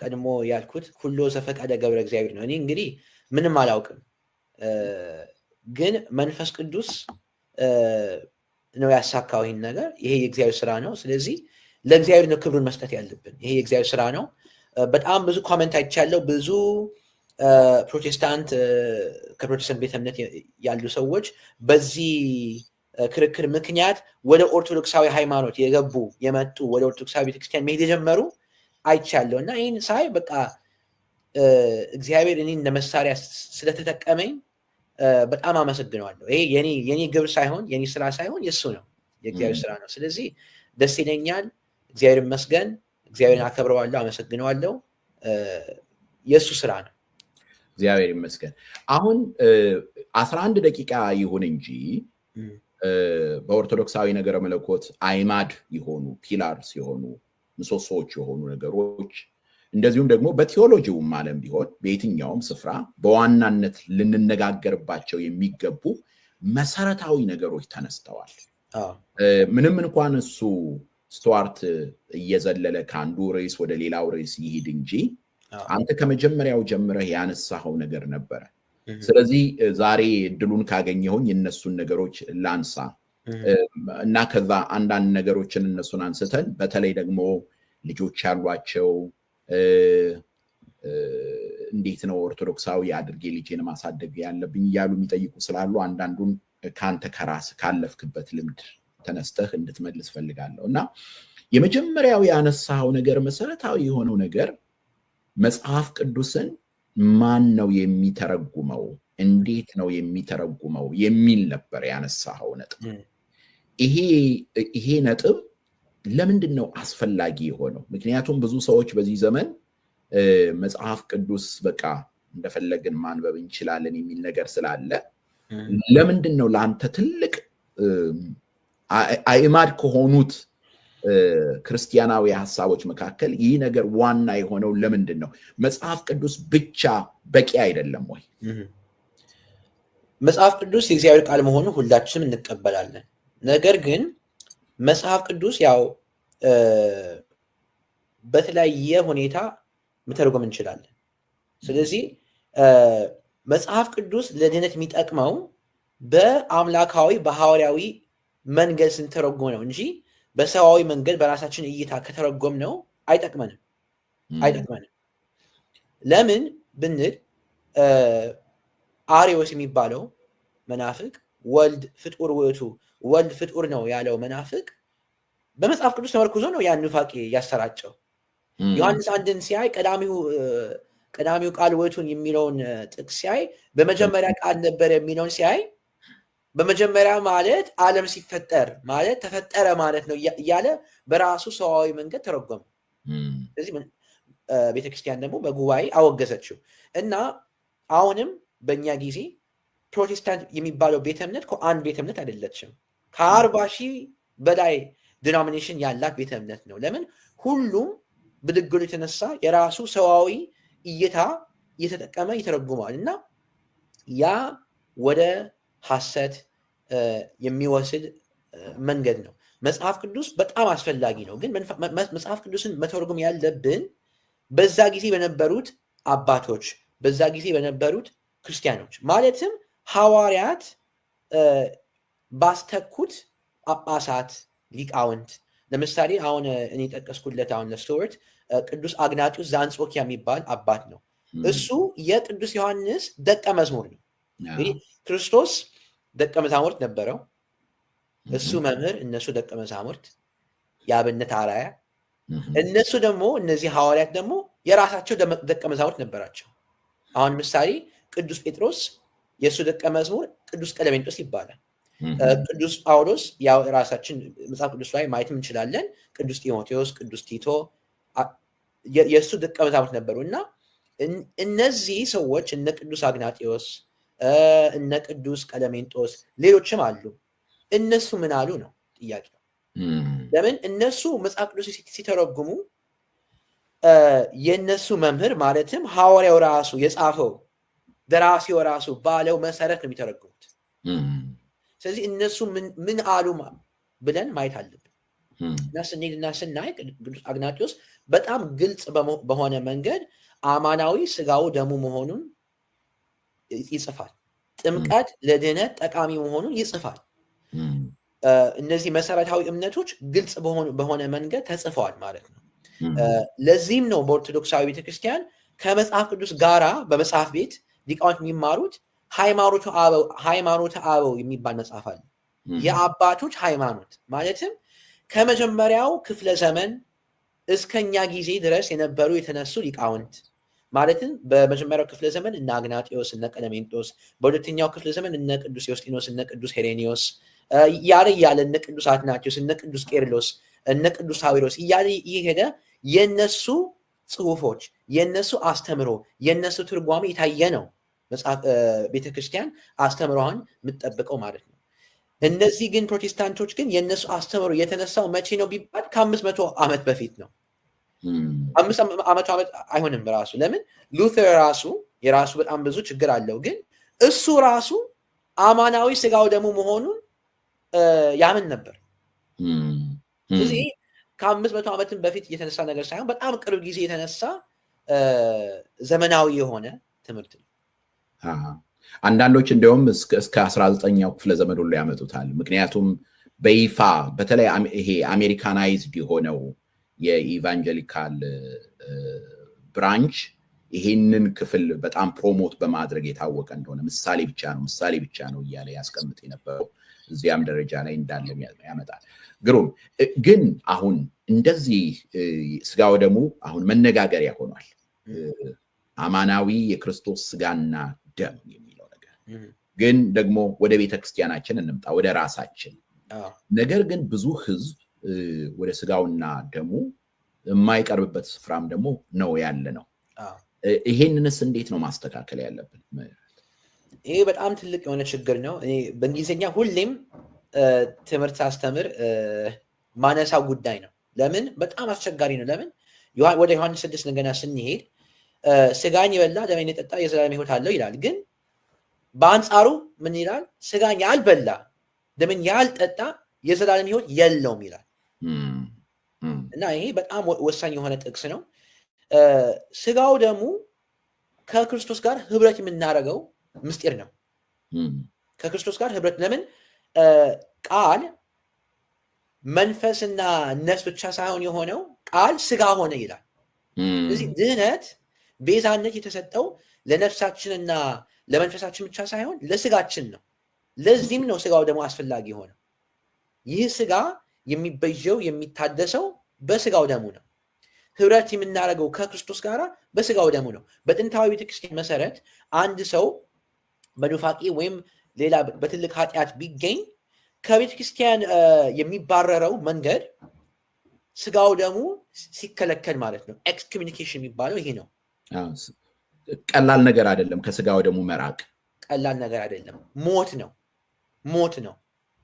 ቀድሞ ያልኩት ሁሉ ዘፈቀደ ገብረ እግዚአብሔር ነው። እኔ እንግዲህ ምንም አላውቅም፣ ግን መንፈስ ቅዱስ ነው ያሳካው ይህን ነገር። ይሄ የእግዚአብሔር ስራ ነው። ስለዚህ ለእግዚአብሔር ነው ክብሩን መስጠት ያለብን። ይሄ የእግዚአብሔር ስራ ነው። በጣም ብዙ ኮሜንት አይቻለሁ። ብዙ ከፕሮቴስታንት ቤተ እምነት ያሉ ሰዎች በዚህ ክርክር ምክንያት ወደ ኦርቶዶክሳዊ ሃይማኖት የመጡ ወደ ኦርቶዶክሳዊ ቤተክርስቲያን መሄድ የጀመሩ አይቻለሁ እና ይህን ሳይ በቃ እግዚአብሔር እኔን ለመሳሪያ ስለተጠቀመኝ በጣም አመሰግነዋለሁ። ይሄ የኔ ግብር ሳይሆን የኔ ስራ ሳይሆን የእሱ ነው፣ የእግዚአብሔር ስራ ነው። ስለዚህ ደስ ይለኛል። እግዚአብሔር ይመስገን። እግዚአብሔርን አከብረዋለሁ፣ አመሰግነዋለሁ። የእሱ ስራ ነው። እግዚአብሔር ይመስገን። አሁን 11 ደቂቃ ይሁን እንጂ በኦርቶዶክሳዊ ነገረ መለኮት አይማድ የሆኑ ፒላርስ የሆኑ ምሰሶዎች የሆኑ ነገሮች እንደዚሁም ደግሞ በቴዎሎጂውም ዓለም ቢሆን በየትኛውም ስፍራ በዋናነት ልንነጋገርባቸው የሚገቡ መሰረታዊ ነገሮች ተነስተዋል። ምንም እንኳን እሱ ስቱዋርት እየዘለለ ከአንዱ ርዕስ ወደ ሌላው ርዕስ ይሄድ እንጂ አንተ ከመጀመሪያው ጀምረህ ያነሳኸው ነገር ነበረ። ስለዚህ ዛሬ እድሉን ካገኘሁኝ እነሱን ነገሮች ላንሳ እና ከዛ አንዳንድ ነገሮችን እነሱን አንስተን በተለይ ደግሞ ልጆች ያሏቸው እንዴት ነው ኦርቶዶክሳዊ አድርጌ ልጄን ማሳደግ ያለብኝ እያሉ የሚጠይቁ ስላሉ አንዳንዱን ካንተ ከራስ ካለፍክበት ልምድ ተነስተህ እንድትመልስ ፈልጋለሁ። እና የመጀመሪያው ያነሳው ነገር መሰረታዊ የሆነው ነገር መጽሐፍ ቅዱስን ማን ነው የሚተረጉመው፣ እንዴት ነው የሚተረጉመው የሚል ነበር ያነሳው ነጥብ። ይሄ ነጥብ ለምንድን ነው አስፈላጊ የሆነው? ምክንያቱም ብዙ ሰዎች በዚህ ዘመን መጽሐፍ ቅዱስ በቃ እንደፈለግን ማንበብ እንችላለን የሚል ነገር ስላለ ለምንድን ነው ለአንተ ትልቅ አዕማድ ከሆኑት ክርስቲያናዊ ሐሳቦች መካከል ይህ ነገር ዋና የሆነው ለምንድን ነው? መጽሐፍ ቅዱስ ብቻ በቂ አይደለም ወይ? መጽሐፍ ቅዱስ የእግዚአብሔር ቃል መሆኑ ሁላችንም እንቀበላለን። ነገር ግን መጽሐፍ ቅዱስ ያው በተለያየ ሁኔታ መተርጎም እንችላለን። ስለዚህ መጽሐፍ ቅዱስ ለድህነት የሚጠቅመው በአምላካዊ በሐዋርያዊ መንገድ ስንተረጎም ነው እንጂ በሰዋዊ መንገድ በራሳችን እይታ ከተረጎም ነው አይጠቅመንም። ለምን ብንል አርዮስ የሚባለው መናፍቅ ወልድ ፍጡር ውእቱ ወልድ ፍጡር ነው ያለው መናፍቅ በመጽሐፍ ቅዱስ ተመርኩዞ ነው ያን ኑፋቄ ያሰራጨው። ዮሐንስ አንድን ሲያይ ቀዳሚው ቃል ውእቱን የሚለውን ጥቅስ ሲያይ በመጀመሪያ ቃል ነበር የሚለውን ሲያይ በመጀመሪያ ማለት ዓለም ሲፈጠር ማለት ተፈጠረ ማለት ነው እያለ በራሱ ሰዋዊ መንገድ ተረጎመ። ስለዚህ ቤተክርስቲያን ደግሞ በጉባኤ አወገዘችው እና አሁንም በእኛ ጊዜ ፕሮቴስታንት የሚባለው ቤተ እምነት አንድ ቤተ እምነት አይደለችም። ከ40,000 በላይ ዲኖሚኔሽን ያላት ቤተ እምነት ነው። ለምን? ሁሉም ብድግሉ የተነሳ የራሱ ሰዋዊ እይታ እየተጠቀመ ይተረጉማል እና ያ ወደ ሐሰት የሚወስድ መንገድ ነው። መጽሐፍ ቅዱስ በጣም አስፈላጊ ነው። ግን መጽሐፍ ቅዱስን መተርጎም ያለብን በዛ ጊዜ በነበሩት አባቶች፣ በዛ ጊዜ በነበሩት ክርስቲያኖች ማለትም ሐዋርያት ባስተኩት ጳጳሳት፣ ሊቃውንት። ለምሳሌ አሁን እኔ ጠቀስኩለት አሁን ለስቱዋርት ቅዱስ አግናጢዮስ ዘአንጾኪያ የሚባል አባት ነው። እሱ የቅዱስ ዮሐንስ ደቀ መዝሙር ነው። እንግዲህ ክርስቶስ ደቀ መዛሙርት ነበረው። እሱ መምህር፣ እነሱ ደቀ መዛሙርት፣ የአብነት አርአያ። እነሱ ደግሞ እነዚህ ሐዋርያት ደግሞ የራሳቸው ደቀ መዛሙርት ነበራቸው። አሁን ምሳሌ ቅዱስ ጴጥሮስ የእሱ ደቀ መዝሙር ቅዱስ ቀለሜንጦስ ይባላል። ቅዱስ ጳውሎስ ያው ራሳችን መጽሐፍ ቅዱስ ላይ ማየትም እንችላለን። ቅዱስ ጢሞቴዎስ፣ ቅዱስ ቲቶ የእሱ ደቀ መዛሙርት ነበሩ እና እነዚህ ሰዎች እነ ቅዱስ አግናጢዮስ፣ እነ ቅዱስ ቀለሜንጦስ፣ ሌሎችም አሉ። እነሱ ምን አሉ ነው ጥያቄው። ለምን እነሱ መጽሐፍ ቅዱስ ሲተረጉሙ የእነሱ መምህር ማለትም ሐዋርያው ራሱ የጻፈው ደራሲው ራሱ ባለው መሰረት ነው የሚተረጉሙት። ስለዚህ እነሱ ምን አሉ ብለን ማየት አለብን እና ስንሄድና ስናይ ቅዱስ አግናጢዮስ በጣም ግልጽ በሆነ መንገድ አማናዊ ስጋው ደሙ መሆኑን ይጽፋል። ጥምቀት ለድህነት ጠቃሚ መሆኑን ይጽፋል። እነዚህ መሰረታዊ እምነቶች ግልጽ በሆነ መንገድ ተጽፈዋል ማለት ነው። ለዚህም ነው በኦርቶዶክሳዊ ቤተክርስቲያን ከመጽሐፍ ቅዱስ ጋራ በመጽሐፍ ቤት ሊቃውንት የሚማሩት ሃይማኖተ አበው የሚባል መጽሐፍ አለ። የአባቶች ሃይማኖት ማለትም ከመጀመሪያው ክፍለ ዘመን እስከኛ ጊዜ ድረስ የነበሩ የተነሱ ሊቃውንት ማለትም በመጀመሪያው ክፍለ ዘመን እነ አግናጢዮስ፣ እነ ቀለሜንጦስ፣ በሁለተኛው ክፍለ ዘመን እነ ቅዱስ ዮስጢኖስ፣ እነ ቅዱስ ሄሬኒዮስ እያለ እነ ቅዱስ አትናቴዎስ፣ እነ ቅዱስ ቄርሎስ፣ እነ ቅዱስ ሳዊሮስ እያለ እየሄደ የነሱ ጽሁፎች፣ የነሱ አስተምሮ፣ የነሱ ትርጓሜ የታየ ነው ቤተክርስቲያን አስተምሮዋን የምትጠብቀው ማለት ነው። እነዚህ ግን ፕሮቴስታንቶች ግን የነሱ አስተምሮ የተነሳው መቼ ነው ቢባል ከ500 ዓመት በፊት ነው። 500 ዓመት አይሆንም ራሱ። ለምን ሉተር ራሱ የራሱ በጣም ብዙ ችግር አለው። ግን እሱ ራሱ አማናዊ ስጋው ደግሞ መሆኑን ያምን ነበር። ስለዚህ ከ500 ዓመትን በፊት የተነሳ ነገር ሳይሆን በጣም ቅርብ ጊዜ የተነሳ ዘመናዊ የሆነ ትምህርት ነው። አንዳንዶች እንዲያውም እስከ 19ኛው ክፍለ ዘመን ሁሉ ያመጡታል። ምክንያቱም በይፋ በተለይ ይሄ አሜሪካናይዝድ የሆነው የኢቫንጀሊካል ብራንች ይሄንን ክፍል በጣም ፕሮሞት በማድረግ የታወቀ እንደሆነ ምሳሌ ብቻ ነው እያለ ያስቀምጥ የነበረው እዚያም ደረጃ ላይ እንዳለ ያመጣል። ግሩም ግን አሁን እንደዚህ ስጋ ወደሙ አሁን መነጋገሪያ ሆኗል። አማናዊ የክርስቶስ ስጋና ደም የሚለው ነገር ግን ደግሞ ወደ ቤተክርስቲያናችን እንምጣ፣ ወደ ራሳችን። ነገር ግን ብዙ ህዝብ ወደ ስጋውና ደሙ የማይቀርብበት ስፍራም ደግሞ ነው ያለ ነው። ይሄንንስ እንዴት ነው ማስተካከል ያለብን? ይሄ በጣም ትልቅ የሆነ ችግር ነው። እኔ በእንግሊዝኛ ሁሌም ትምህርት ሳስተምር ማነሳው ጉዳይ ነው። ለምን በጣም አስቸጋሪ ነው። ለምን ወደ ዮሐንስ 6 እንደገና ስንሄድ ስጋኝ የበላ ደሜን የጠጣ የዘላለም ሕይወት አለው ይላል። ግን በአንጻሩ ምን ይላል? ስጋኝ ያልበላ ደሜን ያልጠጣ የዘላለም ሕይወት የለውም ይላል። እና ይሄ በጣም ወሳኝ የሆነ ጥቅስ ነው። ስጋው ደግሞ ከክርስቶስ ጋር ህብረት የምናደርገው ምስጢር ነው። ከክርስቶስ ጋር ህብረት ለምን ቃል መንፈስና ነፍስ ብቻ ሳይሆን የሆነው ቃል ስጋ ሆነ ይላል። ስለዚህ ድህነት ቤዛነት የተሰጠው ለነፍሳችንና ለመንፈሳችን ብቻ ሳይሆን ለስጋችን ነው። ለዚህም ነው ስጋው ደግሞ አስፈላጊ ሆነው። ይህ ስጋ የሚበጀው የሚታደሰው በስጋው ደሙ ነው። ህብረት የምናደርገው ከክርስቶስ ጋር በስጋው ደሙ ነው። በጥንታዊ ቤተክርስቲያን መሰረት አንድ ሰው በኑፋቄ ወይም ሌላ በትልቅ ኃጢአት ቢገኝ ከቤተክርስቲያን የሚባረረው መንገድ ስጋው ደሙ ሲከለከል ማለት ነው። ኤክስኮሚኒኬሽን የሚባለው ይሄ ነው። ቀላል ነገር አይደለም። ከስጋው ደሙ መራቅ ቀላል ነገር አይደለም። ሞት ነው።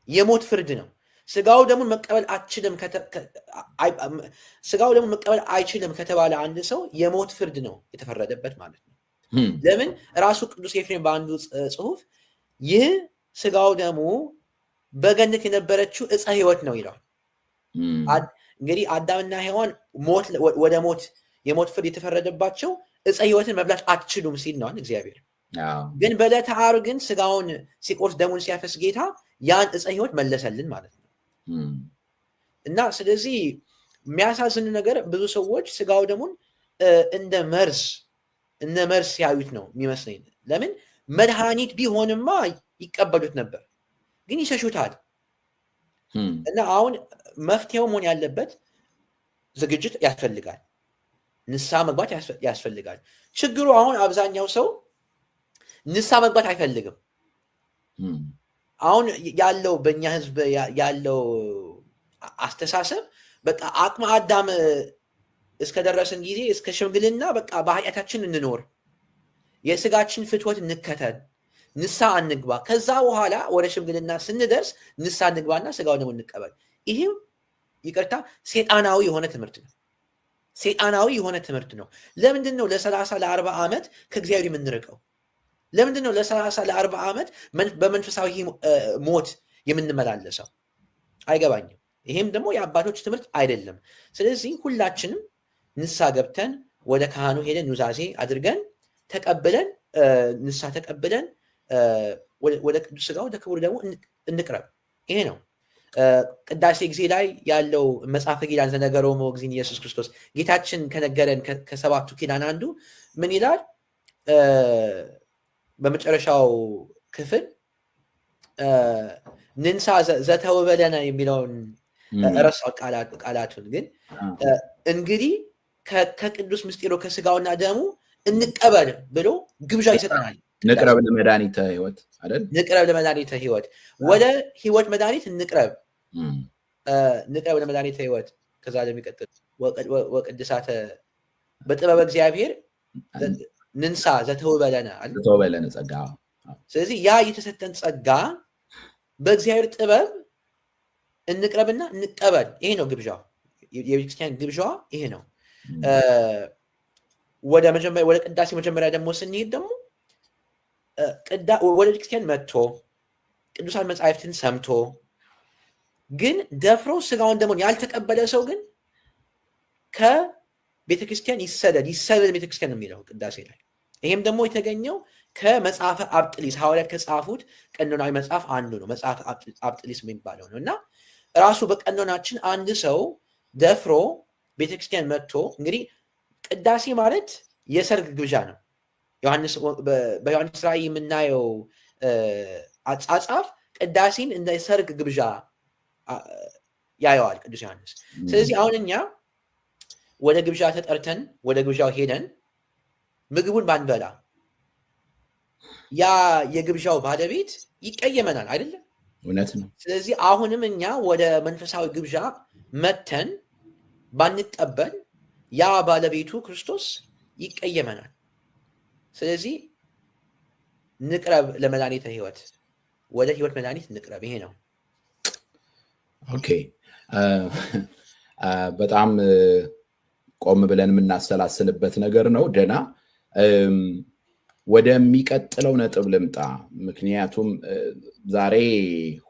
የሞት ፍርድ ነው። ስጋው ደሙን መቀበል አይችልም ከተባለ አንድ ሰው የሞት ፍርድ ነው የተፈረደበት ማለት ነው። ለምን ራሱ ቅዱስ ኤፍሬም በአንዱ ጽሑፍ ይህ ስጋው ደሙ በገነት የነበረችው ዕፀ ሕይወት ነው ይለዋል። እንግዲህ አዳምና ሔዋን ወደ የሞት ፍርድ የተፈረደባቸው ዕፀ ሕይወትን መብላት አትችሉም ሲል ነዋል እግዚአብሔር። ግን በዕለተ ዓርብ ግን ስጋውን ሲቆርስ ደሙን ሲያፈስ ጌታ ያን ዕፀ ሕይወት መለሰልን ማለት ነው። እና ስለዚህ የሚያሳዝን ነገር ብዙ ሰዎች ስጋው ደሙን እንደ መርዝ ሲያዩት ነው የሚመስለኝ። ለምን መድኃኒት ቢሆንማ ይቀበሉት ነበር፣ ግን ይሸሹታል። እና አሁን መፍትሄው መሆን ያለበት ዝግጅት ያስፈልጋል፣ ንስሐ መግባት ያስፈልጋል። ችግሩ አሁን አብዛኛው ሰው ንስሐ መግባት አይፈልግም። አሁን ያለው በእኛ ህዝብ ያለው አስተሳሰብ በቃ አቅመ አዳም እስከደረስን ጊዜ እስከ ሽምግልና በቃ በኃጢአታችን እንኖር፣ የስጋችን ፍትወት እንከተል፣ ንስሐ እንግባ፣ ከዛ በኋላ ወደ ሽምግልና ስንደርስ ንስሐ እንግባና ስጋው ደግሞ እንቀበል። ይህም ይቅርታ ሴጣናዊ የሆነ ትምህርት ነው። ለምንድን ነው ለ30 ለ40 ዓመት ከእግዚአብሔር የምንርቀው? ለምንድን ነው ለ30 ለ40 ዓመት በመንፈሳዊ ሞት የምንመላለሰው? አይገባኝም። ይሄም ደግሞ የአባቶች ትምህርት አይደለም። ስለዚህ ሁላችንም ንስሐ ገብተን ወደ ካህኑ ሄደን ኑዛዜ አድርገን ተቀብለን ንስሐ ተቀብለን ወደ ቅዱስ ሥጋው ወደ ክቡር ደግሞ እንቅረብ። ይሄ ነው ቅዳሴ ጊዜ ላይ ያለው መጽሐፈ ኪዳን ዘነገሮሙ እግዚእነ ኢየሱስ ክርስቶስ ጌታችን ከነገረን ከሰባቱ ኪዳን አንዱ ምን ይላል? በመጨረሻው ክፍል ንንሳ ዘተወበለነ የሚለውን ረሳው ቃላቱን። ግን እንግዲህ ከቅዱስ ምስጢሩ ከስጋውና ደሙ እንቀበል ብሎ ግብዣ ይሰጠናል። ንቅረብ ለመድኃኒተ ሕይወት አይደል? ንቅረብ ለመድኃኒተ ሕይወት፣ ወደ ሕይወት መድኃኒት እንቅረብ ለመድኃኒተ ሕይወት። ከዛ ለሚቀጥል ወቅድሳተ በጥበበ እግዚአብሔር ንንሳ ዘተወበለነ ጸጋ። ስለዚህ ያ የተሰጠን ጸጋ በእግዚአብሔር ጥበብ እንቅረብና እንቀበል። ይሄ ነው ግብዣው። የቤተክርስቲያን ግብዣዋ ይሄ ነው። ወደ ቅዳሴ መጀመሪያ ደግሞ ስንሄድ ደግሞ ወደ ቤተክርስቲያን መጥቶ ቅዱሳን መጻሕፍትን ሰምቶ ግን ደፍሮ ስጋውን ደግሞ ያልተቀበለ ሰው ግን ከቤተክርስቲያን ይሰደድ ቤተክርስቲያን ነው የሚለው ቅዳሴ ላይ። ይሄም ደግሞ የተገኘው ከመጽሐፈ አብጥሊስ ሐዋርያት ከጻፉት ቀኖናዊ መጽሐፍ አንዱ ነው። መጽሐፈ አብጥሊስ የሚባለው ነው እና ራሱ በቀኖናችን አንድ ሰው ደፍሮ ቤተክርስቲያን መጥቶ እንግዲህ ቅዳሴ ማለት የሰርግ ግብዣ ነው። በዮሐንስ ራእይ የምናየው አጻጻፍ ቅዳሴን እንደ ሰርግ ግብዣ ያየዋል ቅዱስ ዮሐንስ። ስለዚህ አሁን እኛ ወደ ግብዣ ተጠርተን ወደ ግብዣው ሄደን ምግቡን ባንበላ ያ የግብዣው ባለቤት ይቀየመናል አይደለም? እውነት ነው። ስለዚህ አሁንም እኛ ወደ መንፈሳዊ ግብዣ መተን ባንቀበል ያ ባለቤቱ ክርስቶስ ይቀየመናል። ስለዚህ ንቅረብ ለመድኃኒተ ሕይወት፣ ወደ ሕይወት መድኃኒት ንቅረብ። ይሄ ነው። ኦኬ፣ በጣም ቆም ብለን የምናሰላስልበት ነገር ነው። ደና ወደሚቀጥለው ነጥብ ልምጣ። ምክንያቱም ዛሬ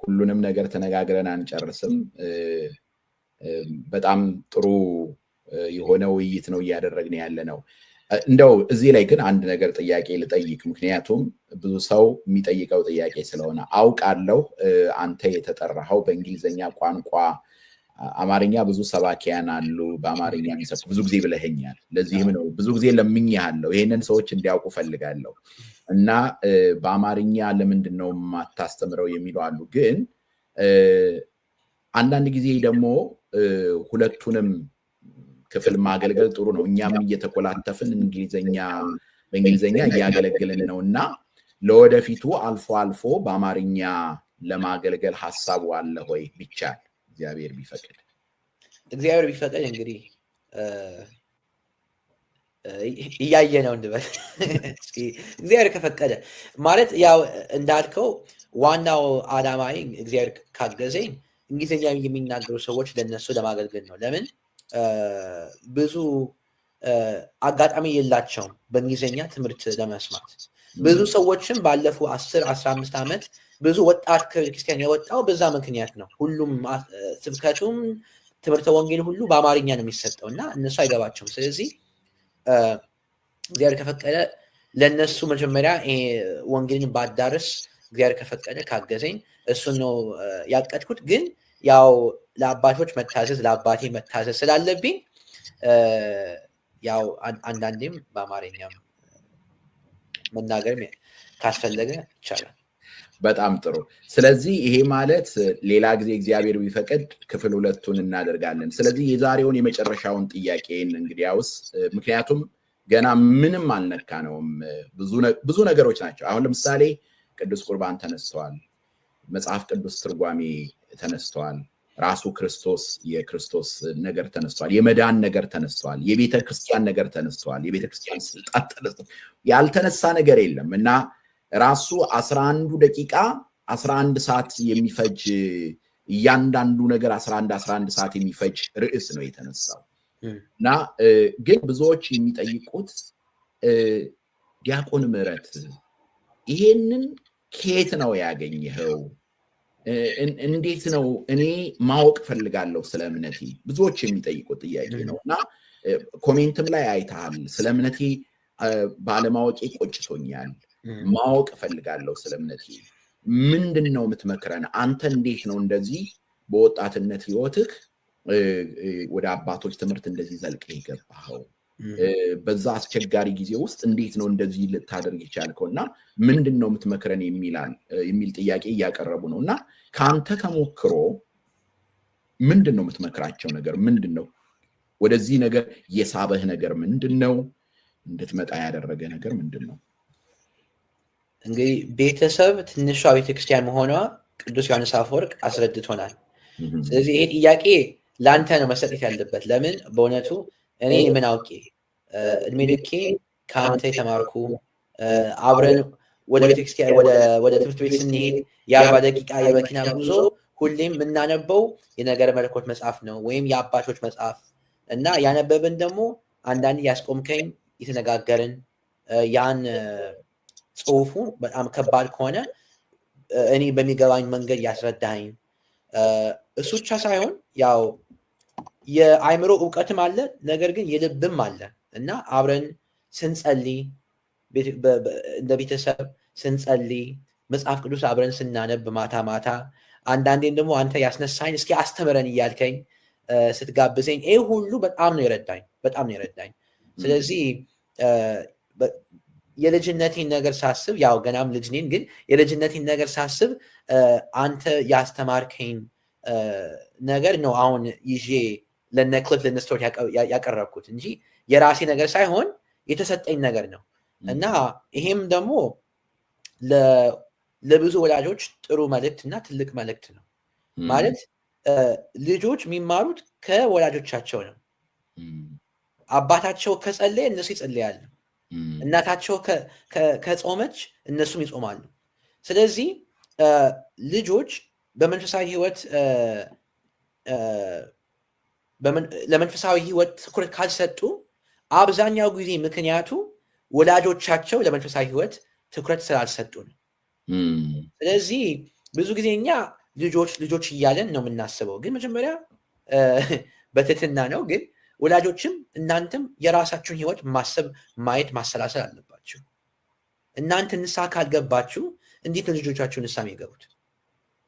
ሁሉንም ነገር ተነጋግረን አንጨርስም። በጣም ጥሩ የሆነ ውይይት ነው እያደረግን ያለ ነው። እንደው እዚህ ላይ ግን አንድ ነገር ጥያቄ ልጠይቅ። ምክንያቱም ብዙ ሰው የሚጠይቀው ጥያቄ ስለሆነ አውቃለሁ። አንተ የተጠራኸው በእንግሊዝኛ ቋንቋ፣ አማርኛ ብዙ ሰባኪያን አሉ በአማርኛ የሚሰብኩ ብዙ ጊዜ ብለኸኛል። ለዚህም ነው ብዙ ጊዜ ለምኜሃለሁ፣ ይሄንን ሰዎች እንዲያውቁ ፈልጋለሁ እና በአማርኛ ለምንድን ነው የማታስተምረው የሚሉ አሉ። ግን አንዳንድ ጊዜ ደግሞ ሁለቱንም ክፍል ማገልገል ጥሩ ነው። እኛም እየተኮላተፍን በእንግሊዝኛ እያገለግልን ነው እና ለወደፊቱ አልፎ አልፎ በአማርኛ ለማገልገል ሀሳቡ አለ ወይ? ቢቻል እግዚአብሔር ቢፈቅድ እንግዲህ እያየ ነው እንበል። እግዚአብሔር ከፈቀደ ማለት ያው እንዳልከው ዋናው ዓላማዬ እግዚአብሔር ካገዘኝ እንግሊዝኛ የሚናገሩ ሰዎች ለነሱ ለማገልገል ነው። ለምን ብዙ አጋጣሚ የላቸውም በእንግሊዝኛ ትምህርት ለመስማት። ብዙ ሰዎችም ባለፉ 10-15 ዓመት ብዙ ወጣት ክርስቲያን የወጣው በዛ ምክንያት ነው። ሁሉም ስብከቱም ትምህርተ ወንጌል ሁሉ በአማርኛ ነው የሚሰጠው እና እነሱ አይገባቸውም። ስለዚህ እግዚአብሔር ከፈቀደ ለእነሱ መጀመሪያ ወንጌልን ባዳርስ እግዚአብሔር ከፈቀደ ካገዘኝ እሱን ነው ያቀድኩት። ግን ያው ለአባቶች መታዘዝ ለአባቴ መታዘዝ ስላለብኝ ያው አንዳንዴም በአማርኛም መናገር ካስፈለገ ይቻላል። በጣም ጥሩ። ስለዚህ ይሄ ማለት ሌላ ጊዜ እግዚአብሔር ቢፈቅድ ክፍል 2ቱን እናደርጋለን። ስለዚህ የዛሬውን የመጨረሻውን ጥያቄን እንግዲያውስ ምክንያቱም ገና ምንም አልነካነውም፣ ብዙ ነገሮች ናቸው። አሁን ለምሳሌ ቅዱስ ቁርባን ተነስተዋል፣ መጽሐፍ ቅዱስ ትርጓሜ ተነስተዋል፣ ራሱ ክርስቶስ የክርስቶስ ነገር ተነስተዋል፣ የመዳን ነገር ተነስተዋል፣ የቤተ ክርስቲያን ነገር ተነስተዋል፣ የቤተ ክርስቲያን ስልጣን ተነስተዋል። ያልተነሳ ነገር የለም እና ራሱ 11 ደቂቃ 11 ሰዓት የሚፈጅ እያንዳንዱ ነገር 11 ሰዓት የሚፈጅ ርዕስ ነው የተነሳው እና ግን ብዙዎች የሚጠይቁት ዲያቆን ምህረት ይሄንን ከየት ነው ያገኘኸው? እንዴት ነው? እኔ ማወቅ ፈልጋለሁ ስለ እምነቴ። ብዙዎች የሚጠይቁት ጥያቄ ነው እና ኮሜንትም ላይ አይተሃል። ስለ እምነቴ ባለማወቄ ቆጭቶኛል፣ ማወቅ ፈልጋለሁ ስለ እምነቴ። ምንድን ነው የምትመክረን? አንተ እንዴት ነው እንደዚህ በወጣትነት ህይወትህ ወደ አባቶች ትምህርት እንደዚህ ዘልቀህ የገባኸው? በዛ አስቸጋሪ ጊዜ ውስጥ እንዴት ነው እንደዚህ ልታደርግ ይቻልከው? እና ምንድን ነው የምትመክረን የሚል ጥያቄ እያቀረቡ ነው እና ከአንተ ተሞክሮ ምንድን ነው የምትመክራቸው ነገር? ምንድን ነው ወደዚህ ነገር የሳበህ ነገር? ምንድን ነው እንድትመጣ ያደረገ ነገር ምንድን ነው? እንግዲህ ቤተሰብ ትንሿ ቤተክርስቲያን መሆኗ ቅዱስ ዮሐንስ አፈወርቅ አስረድቶናል። ስለዚህ ይሄ ጥያቄ ለአንተ ነው መሰጠት ያለበት። ለምን በእውነቱ እኔ ምን አውቄ እድሜ ልኬ ከአንተ የተማርኩ አብረን ወደ ቤተክርስቲያን ወደ ትምህርት ቤት ስንሄድ የ40 ደቂቃ የመኪና ጉዞ ሁሌም የምናነበው የነገረ መለኮት መጽሐፍ ነው ወይም የአባቶች መጽሐፍ እና ያነበብን ደግሞ አንዳንድ ያስቆምከኝ የተነጋገርን ያን ጽሁፉ በጣም ከባድ ከሆነ እኔ በሚገባኝ መንገድ ያስረዳኝ። እሱ ብቻ ሳይሆን ያው የአእምሮ እውቀትም አለ፣ ነገር ግን የልብም አለ እና አብረን ስንጸልይ እንደ ቤተሰብ ስንጸልይ መጽሐፍ ቅዱስ አብረን ስናነብ ማታ ማታ አንዳንዴም ደግሞ አንተ ያስነሳኝ እስኪ አስተምረን እያልከኝ ስትጋብዘኝ ይህ ሁሉ በጣም ነው የረዳኝ። ስለዚህ የልጅነቴን ነገር ሳስብ ያው ገናም ልጅ ነኝ፣ ግን የልጅነቴን ነገር ሳስብ አንተ ያስተማርከኝ ነገር ነው አሁን ይዤ ለነ ክሊፍ ለነ ስቶርት ያቀረብኩት እንጂ የራሴ ነገር ሳይሆን የተሰጠኝ ነገር ነው እና ይሄም ደግሞ ለብዙ ወላጆች ጥሩ መልእክት እና ትልቅ መልእክት ነው። ማለት ልጆች የሚማሩት ከወላጆቻቸው ነው። አባታቸው ከጸለየ እነሱ ይጸልያሉ። እናታቸው ከጾመች እነሱም ይጾማሉ። ስለዚህ ልጆች በመንፈሳዊ ህይወት ለመንፈሳዊ ህይወት ትኩረት ካልሰጡ አብዛኛው ጊዜ ምክንያቱ ወላጆቻቸው ለመንፈሳዊ ህይወት ትኩረት ስላልሰጡ ነው። ስለዚህ ብዙ ጊዜ እኛ ልጆች እያለን ነው የምናስበው፣ ግን መጀመሪያ በትህትና ነው። ግን ወላጆችም እናንተም የራሳችሁን ህይወት ማሰብ፣ ማየት፣ ማሰላሰል አለባችሁ። እናንተ ንስሐ ካልገባችሁ እንዴት ነው ልጆቻችሁ ንስሐ የሚገቡት?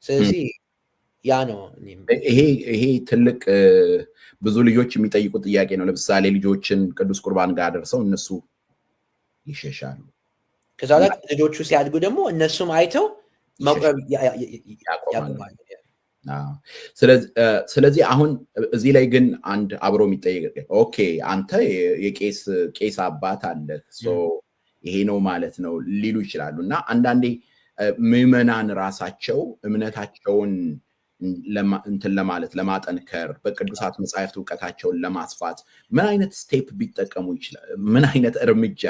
ስለዚህ ያ ነው። ይሄ ትልቅ ብዙ ልጆች የሚጠይቁት ጥያቄ ነው። ለምሳሌ ልጆችን ቅዱስ ቁርባን ጋር ደርሰው እነሱ ይሸሻሉ። ከዛ ላይ ልጆቹ ሲያድጉ ደግሞ እነሱም አይተው መቁረብ ያቆማሉ። ስለዚህ አሁን እዚህ ላይ ግን አንድ አብሮ የሚጠየቅ ኦኬ፣ አንተ የቄስ አባት አለህ ይሄ ነው ማለት ነው ሊሉ ይችላሉ። እና አንዳንዴ ምዕመናን ራሳቸው እምነታቸውን እንትን ለማለት ለማጠንከር በቅዱሳት መጻሕፍት እውቀታቸውን ለማስፋት ምን አይነት ስቴፕ ቢጠቀሙ ይችላል? ምን አይነት እርምጃ?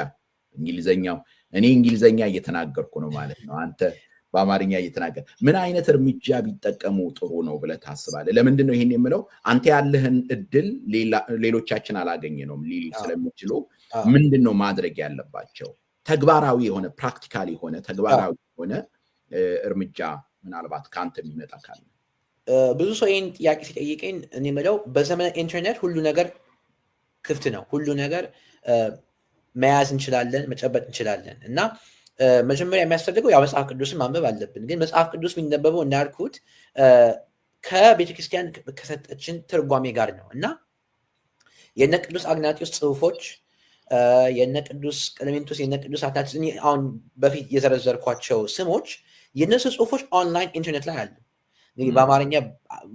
እኔ እንግሊዘኛ እየተናገርኩ ነው ማለት ነው፣ አንተ በአማርኛ እየተናገር ምን አይነት እርምጃ ቢጠቀሙ ጥሩ ነው ብለህ ታስባለህ? ለምንድን ነው ይሄን የምለው? አንተ ያለህን እድል ሌሎቻችን አላገኘነውም ሊሉ ስለሚችሉ ምንድን ነው ማድረግ ያለባቸው? ተግባራዊ የሆነ ፕራክቲካል የሆነ ተግባራዊ የሆነ እርምጃ ምናልባት ከአንተ የሚመጣ ካለ። ብዙ ሰው ይህን ጥያቄ ሲጠይቀኝ እኔ የምለው በዘመነ ኢንተርኔት ሁሉ ነገር ክፍት ነው። ሁሉ ነገር መያዝ እንችላለን፣ መጨበጥ እንችላለን እና መጀመሪያ የሚያስፈልገው ያው መጽሐፍ ቅዱስን ማንበብ አለብን። ግን መጽሐፍ ቅዱስ የሚነበበው እንዳልኩት ከቤተክርስቲያን ከሰጠችን ትርጓሜ ጋር ነው እና የነ ቅዱስ አግናጢዮስ ጽሁፎች፣ የነ ቅዱስ ቀለሜንቶስ፣ የነ ቅዱስ አትናቴዎስ አሁን በፊት የዘረዘርኳቸው ስሞች የነሱ ጽሁፎች ኦንላይን ኢንተርኔት ላይ አሉ። እንግዲህ በአማርኛ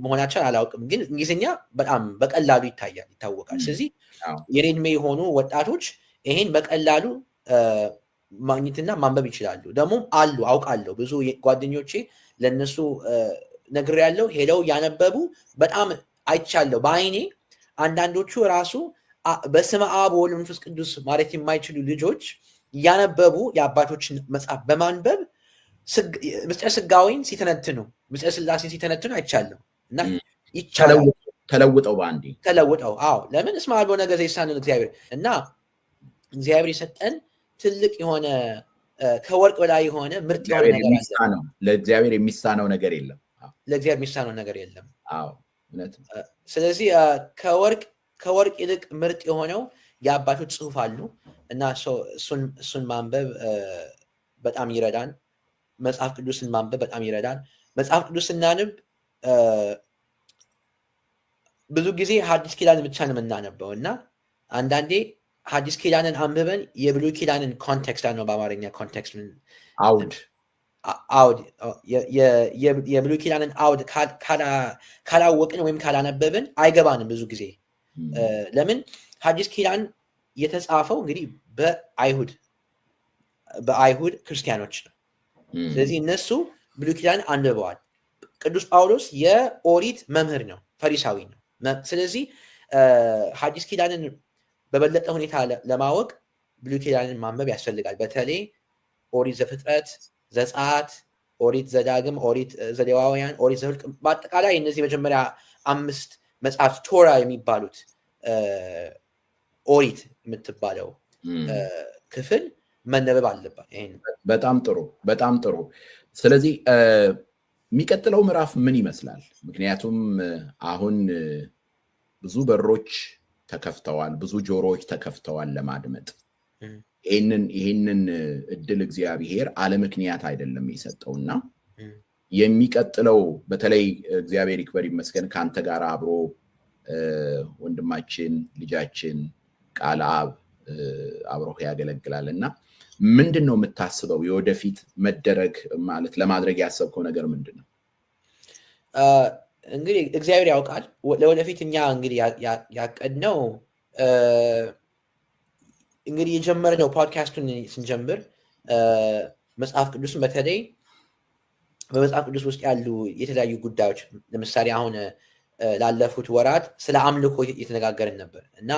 መሆናቸውን አላውቅም፣ ግን እንግሊዝኛ በጣም በቀላሉ ይታወቃል። ስለዚህ የኔ ዕድሜ የሆኑ ወጣቶች ይሄን በቀላሉ ማግኘትና ማንበብ ይችላሉ። ደግሞ አውቃለሁ ብዙ ጓደኞቼ ለነሱ ነግሬያለሁ፣ ሄደው ያነበቡ በጣም አይቻለሁ በአይኔ። አንዳንዶቹ ራሱ በስመ አብ ወወልድ ወመንፈስ ቅዱስ ማለት የማይችሉ ልጆች ያነበቡ የአባቶችን መጽሐፍ በማንበብ ምስጢረ ሥጋዌን ሲተነትኑ፣ ምስጢረ ሥላሴን ሲተነትኑ አይቻለሁ እና ይቻላል። ተለውጠው በአንዴ ተለውጠው። አዎ ለምን እስመ አልቦ ነገር ዘይሳነን እግዚአብሔር እና እግዚአብሔር የሰጠን ትልቅ የሆነ ከወርቅ በላይ የሆነ ምርጥ የሆነ ነገር ነው። ለእግዚአብሔር የሚሳነው ነገር የለም። ለእግዚአብሔር የሚሳነው ነገር የለም። አዎ እውነት። ስለዚህ ከወርቅ ይልቅ ምርጥ የሆነው የአባቶች ጽሑፍ አሉ እና እሱን ማንበብ በጣም ይረዳን። መጽሐፍ ቅዱስን ማንበብ በጣም ይረዳን። መጽሐፍ ቅዱስ ስናንብ ብዙ ጊዜ ሐዲስ ኪዳን ብቻ ነው የምናነበው እና አንዳንዴ ሐዲስ ኪዳንን አንብበን የብሉይ ኪዳንን ኮንቴክስት ነው በአማርኛ ኮንቴክስት አውድ የብሉይ ኪዳንን አውድ ካላወቅን ወይም ካላነበብን አይገባንም ብዙ ጊዜ። ለምን ሐዲስ ኪዳን የተጻፈው እንግዲህ በአይሁድ ክርስቲያኖች ነው። ስለዚህ እነሱ ብሉይ ኪዳን አንብበዋል። ቅዱስ ጳውሎስ የኦሪት መምህር ነው፣ ፈሪሳዊ ነው። ስለዚህ ሐዲስ ኪዳንን በበለጠ ሁኔታ ለማወቅ ብሉይ ኪዳንን ማንበብ ያስፈልጋል። በተለይ ኦሪት ዘፍጥረት፣ ዘጸአት፣ ኦሪት ዘዳግም፣ ኦሪት ዘሌዋውያን፣ ኦሪት ዘኍልቍ በአጠቃላይ እነዚህ መጀመሪያ 5 መጽሐፍት ቶራ የሚባሉት ኦሪት የምትባለው ክፍል መነበብ አለባት። በጣም ጥሩ፣ በጣም ጥሩ። ስለዚህ የሚቀጥለው ምዕራፍ ምን ይመስላል? ምክንያቱም አሁን ብዙ በሮች ተከፍተዋል፣ ብዙ ጆሮዎች ተከፍተዋል ለማድመጥ። ይሄንን እድል እግዚአብሔር አለ ምክንያት አይደለም የሰጠውና የሚቀጥለው በተለይ እግዚአብሔር ይክበር ይመስገን ካንተ ጋር አብሮ ወንድማችን ልጃችን ቃልአብ አብሮህ ያገለግላልና ምንድነው የምታስበው የወደፊት መደረግ ማለት ለማድረግ ያሰብከው ነገር ምንድነው? እንግዲህ እግዚአብሔር ያውቃል። ለወደፊት እኛ እንግዲህ ያቀድነው እንግዲህ የጀመርነው ፖድካስቱን ስንጀምር መጽሐፍ ቅዱስን በተለይ በመጽሐፍ ቅዱስ ውስጥ ያሉ የተለያዩ ጉዳዮች ለምሳሌ አሁን ላለፉት ወራት ስለ አምልኮ እየተነጋገርን ነበር እና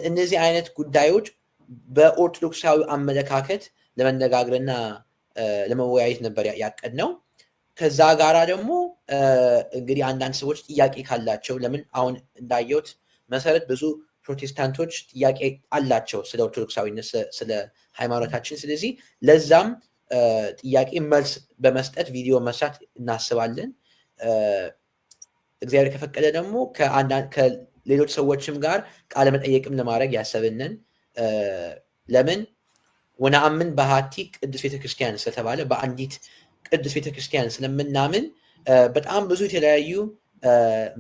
እነዚህ አይነት ጉዳዮች በኦርቶዶክሳዊ አመለካከት ለመነጋገርና ለመወያየት ነበር ያቀድነው። ከዛ ጋራ ደግሞ እንግዲህ አንዳንድ ሰዎች ጥያቄ ካላቸው ለምን አሁን እንዳየሁት መሰረት ብዙ ፕሮቴስታንቶች ጥያቄ አላቸው ስለ ኦርቶዶክሳዊነት ስለ ሃይማኖታችን። ስለዚህ ለዛም ጥያቄ መልስ በመስጠት ቪዲዮ መስራት እናስባለን። እግዚአብሔር ከፈቀደ ደግሞ ከሌሎች ሰዎችም ጋር ቃለ መጠየቅም ለማድረግ ያሰብንን ለምን ወነአምን በሃቲ ቅድስት ቤተክርስቲያን ስለተባለ በአንዲት ቅድስት ቤተክርስቲያን ስለምናምን በጣም ብዙ የተለያዩ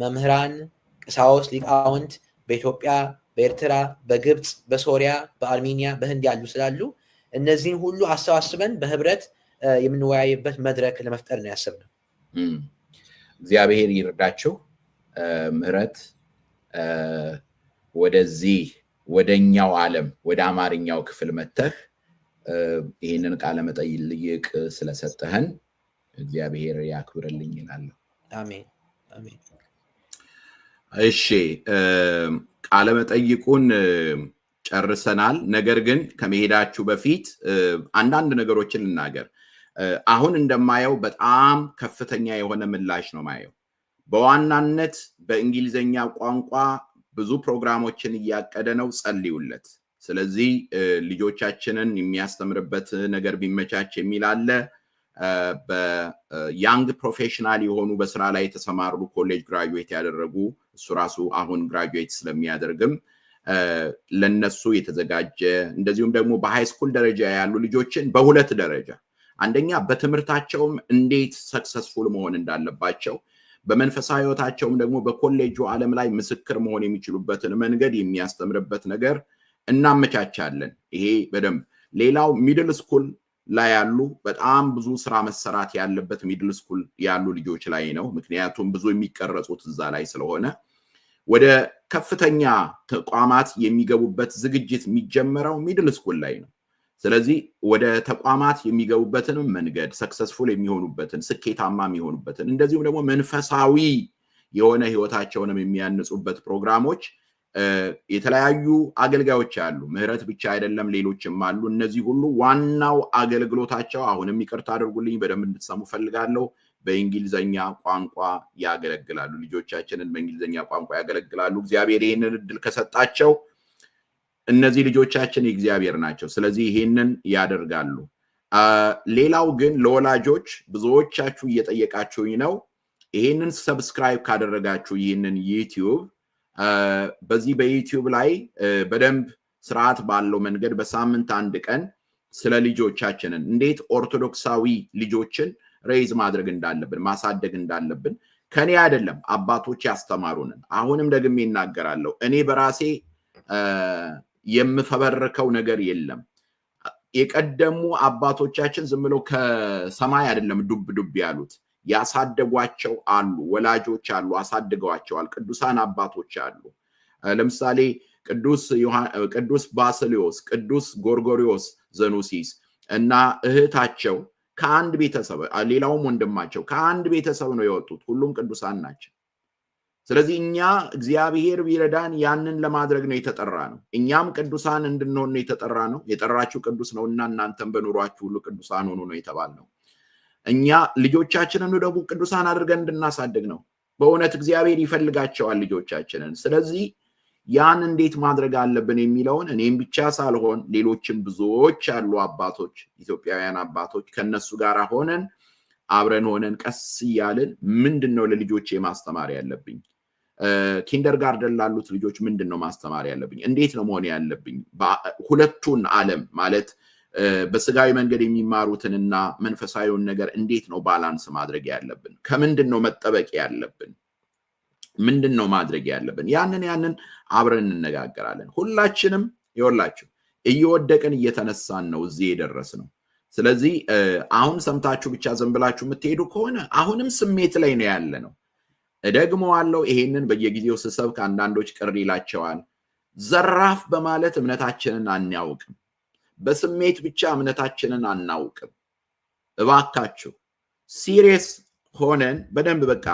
መምህራን፣ ቀሳውስት፣ ሊቃውንት በኢትዮጵያ፣ በኤርትራ፣ በግብፅ፣ በሶሪያ፣ በአርሜኒያ፣ በህንድ ያሉ ስላሉ እነዚህን ሁሉ አሰባስበን በህብረት የምንወያይበት መድረክ ለመፍጠር ነው ያሰብነው። እግዚአብሔር ይርዳችሁ። ምህረት ወደዚህ ወደኛው ዓለም ወደ አማርኛው ክፍል መተህ ይህንን ቃለ መጠይቅ ስለሰጠህን እግዚአብሔር ያክብርልኝ ይላለሁ። አሜን አሜን። እሺ ቃለ መጠይቁን ጨርሰናል። ነገር ግን ከመሄዳችሁ በፊት አንዳንድ ነገሮችን ልናገር። አሁን እንደማየው በጣም ከፍተኛ የሆነ ምላሽ ነው ማየው። በዋናነት በእንግሊዘኛ ቋንቋ ብዙ ፕሮግራሞችን እያቀደ ነው፣ ጸልዩለት። ስለዚህ ልጆቻችንን የሚያስተምርበት ነገር ቢመቻች የሚል አለ። በያንግ ፕሮፌሽናል የሆኑ በስራ ላይ የተሰማሩ ኮሌጅ ግራጁዌት ያደረጉ እሱ ራሱ አሁን ግራጁዌት ስለሚያደርግም ለነሱ የተዘጋጀ እንደዚሁም ደግሞ በሃይ ስኩል ደረጃ ያሉ ልጆችን በሁለት ደረጃ አንደኛ በትምህርታቸውም እንዴት ሰክሰስፉል መሆን እንዳለባቸው በመንፈሳዊ ህይወታቸውም ደግሞ በኮሌጁ ዓለም ላይ ምስክር መሆን የሚችሉበትን መንገድ የሚያስተምርበት ነገር እናመቻቻለን። ይሄ በደንብ ሌላው ሚድል ስኩል ላይ ያሉ በጣም ብዙ ስራ መሰራት ያለበት ሚድል ስኩል ያሉ ልጆች ላይ ነው። ምክንያቱም ብዙ የሚቀረጹት እዛ ላይ ስለሆነ ወደ ከፍተኛ ተቋማት የሚገቡበት ዝግጅት የሚጀመረው ሚድል ስኩል ላይ ነው። ስለዚህ ወደ ተቋማት የሚገቡበትን መንገድ ሰክሰስፉል የሚሆኑበትን ስኬታማ የሚሆኑበትን እንደዚሁም ደግሞ መንፈሳዊ የሆነ ህይወታቸውንም የሚያንጹበት ፕሮግራሞች የተለያዩ አገልጋዮች አሉ። ምህረት ብቻ አይደለም ሌሎችም አሉ። እነዚህ ሁሉ ዋናው አገልግሎታቸው አሁንም ይቅርታ አድርጉልኝ በደንብ እንድትሰሙ ፈልጋለሁ በእንግሊዘኛ ቋንቋ ያገለግላሉ። ልጆቻችንን በእንግሊዘኛ ቋንቋ ያገለግላሉ። እግዚአብሔር ይሄንን እድል ከሰጣቸው እነዚህ ልጆቻችን የእግዚአብሔር ናቸው። ስለዚህ ይሄንን ያደርጋሉ። ሌላው ግን ለወላጆች ብዙዎቻችሁ እየጠየቃችሁኝ ነው። ይሄንን ሰብስክራይብ ካደረጋችሁ ይሄንን ዩቲዩብ በዚህ በዩቲዩብ ላይ በደንብ ስርዓት ባለው መንገድ በሳምንት አንድ ቀን ስለ ልጆቻችንን እንዴት ኦርቶዶክሳዊ ልጆችን ሬይዝ ማድረግ እንዳለብን ማሳደግ እንዳለብን ከኔ አይደለም አባቶች ያስተማሩንን አሁንም ደግሜ እናገራለሁ። እኔ በራሴ የምፈበርከው ነገር የለም። የቀደሙ አባቶቻችን ዝም ብለው ከሰማይ አይደለም ዱብ ዱብ ያሉት ያሳደጓቸው አሉ። ወላጆች አሉ አሳድገዋቸዋል። ቅዱሳን አባቶች አሉ። ለምሳሌ ቅዱስ ባስልዮስ፣ ቅዱስ ጎርጎሪዮስ ዘኑሲስ እና እህታቸው ከአንድ ቤተሰብ ሌላውም ወንድማቸው ከአንድ ቤተሰብ ነው የወጡት። ሁሉም ቅዱሳን ናቸው። ስለዚህ እኛ እግዚአብሔር ቢረዳን ያንን ለማድረግ ነው የተጠራ ነው። እኛም ቅዱሳን እንድንሆን ነው የተጠራ ነው። የጠራችሁ ቅዱስ ነውና እናንተም በኑሯችሁ ሁሉ ቅዱሳን ሆኑ ነው የተባልነው። እኛ ልጆቻችንን ደግሞ ቅዱሳን አድርገን እንድናሳድግ ነው። በእውነት እግዚአብሔር ይፈልጋቸዋል ልጆቻችንን። ስለዚህ ያን እንዴት ማድረግ አለብን የሚለውን እኔም ብቻ ሳልሆን ሌሎችም ብዙዎች አሉ አባቶች፣ ኢትዮጵያውያን አባቶች ከነሱ ጋር ሆነን አብረን ሆነን ቀስ እያልን ምንድነው ለልጆቼ ማስተማር ያለብኝ ኪንደርጋርደን ላሉት ልጆች ምንድነው ማስተማር ያለብኝ? እንዴት ነው መሆን ያለብኝ? ሁለቱን ዓለም ማለት በስጋዊ መንገድ የሚማሩትንና መንፈሳዊውን ነገር እንዴት ነው ባላንስ ማድረግ ያለብን? ከምንድነው መጠበቅ ያለብን? ምንድነው ማድረግ ያለብን? ያንን አብረን እንነጋገራለን። ሁላችንም ይወላችሁ እየወደቅን እየተነሳን ነው እዚህ የደረስነው። ስለዚህ አሁን ሰምታችሁ ብቻ ዝም ብላችሁ የምትሄዱ ከሆነ አሁንም ስሜት ላይ ነው ያለነው። እደግመዋለሁ፣ ይሄንን በየጊዜው ስሰብክ አንዳንዶች ቅር ይላቸዋል። ዘራፍ በማለት እምነታችንን አናውቅም። በስሜት ብቻ እምነታችንን አናውቅም። እባካችሁ ሲሪየስ ሆነን በደንብ በቃ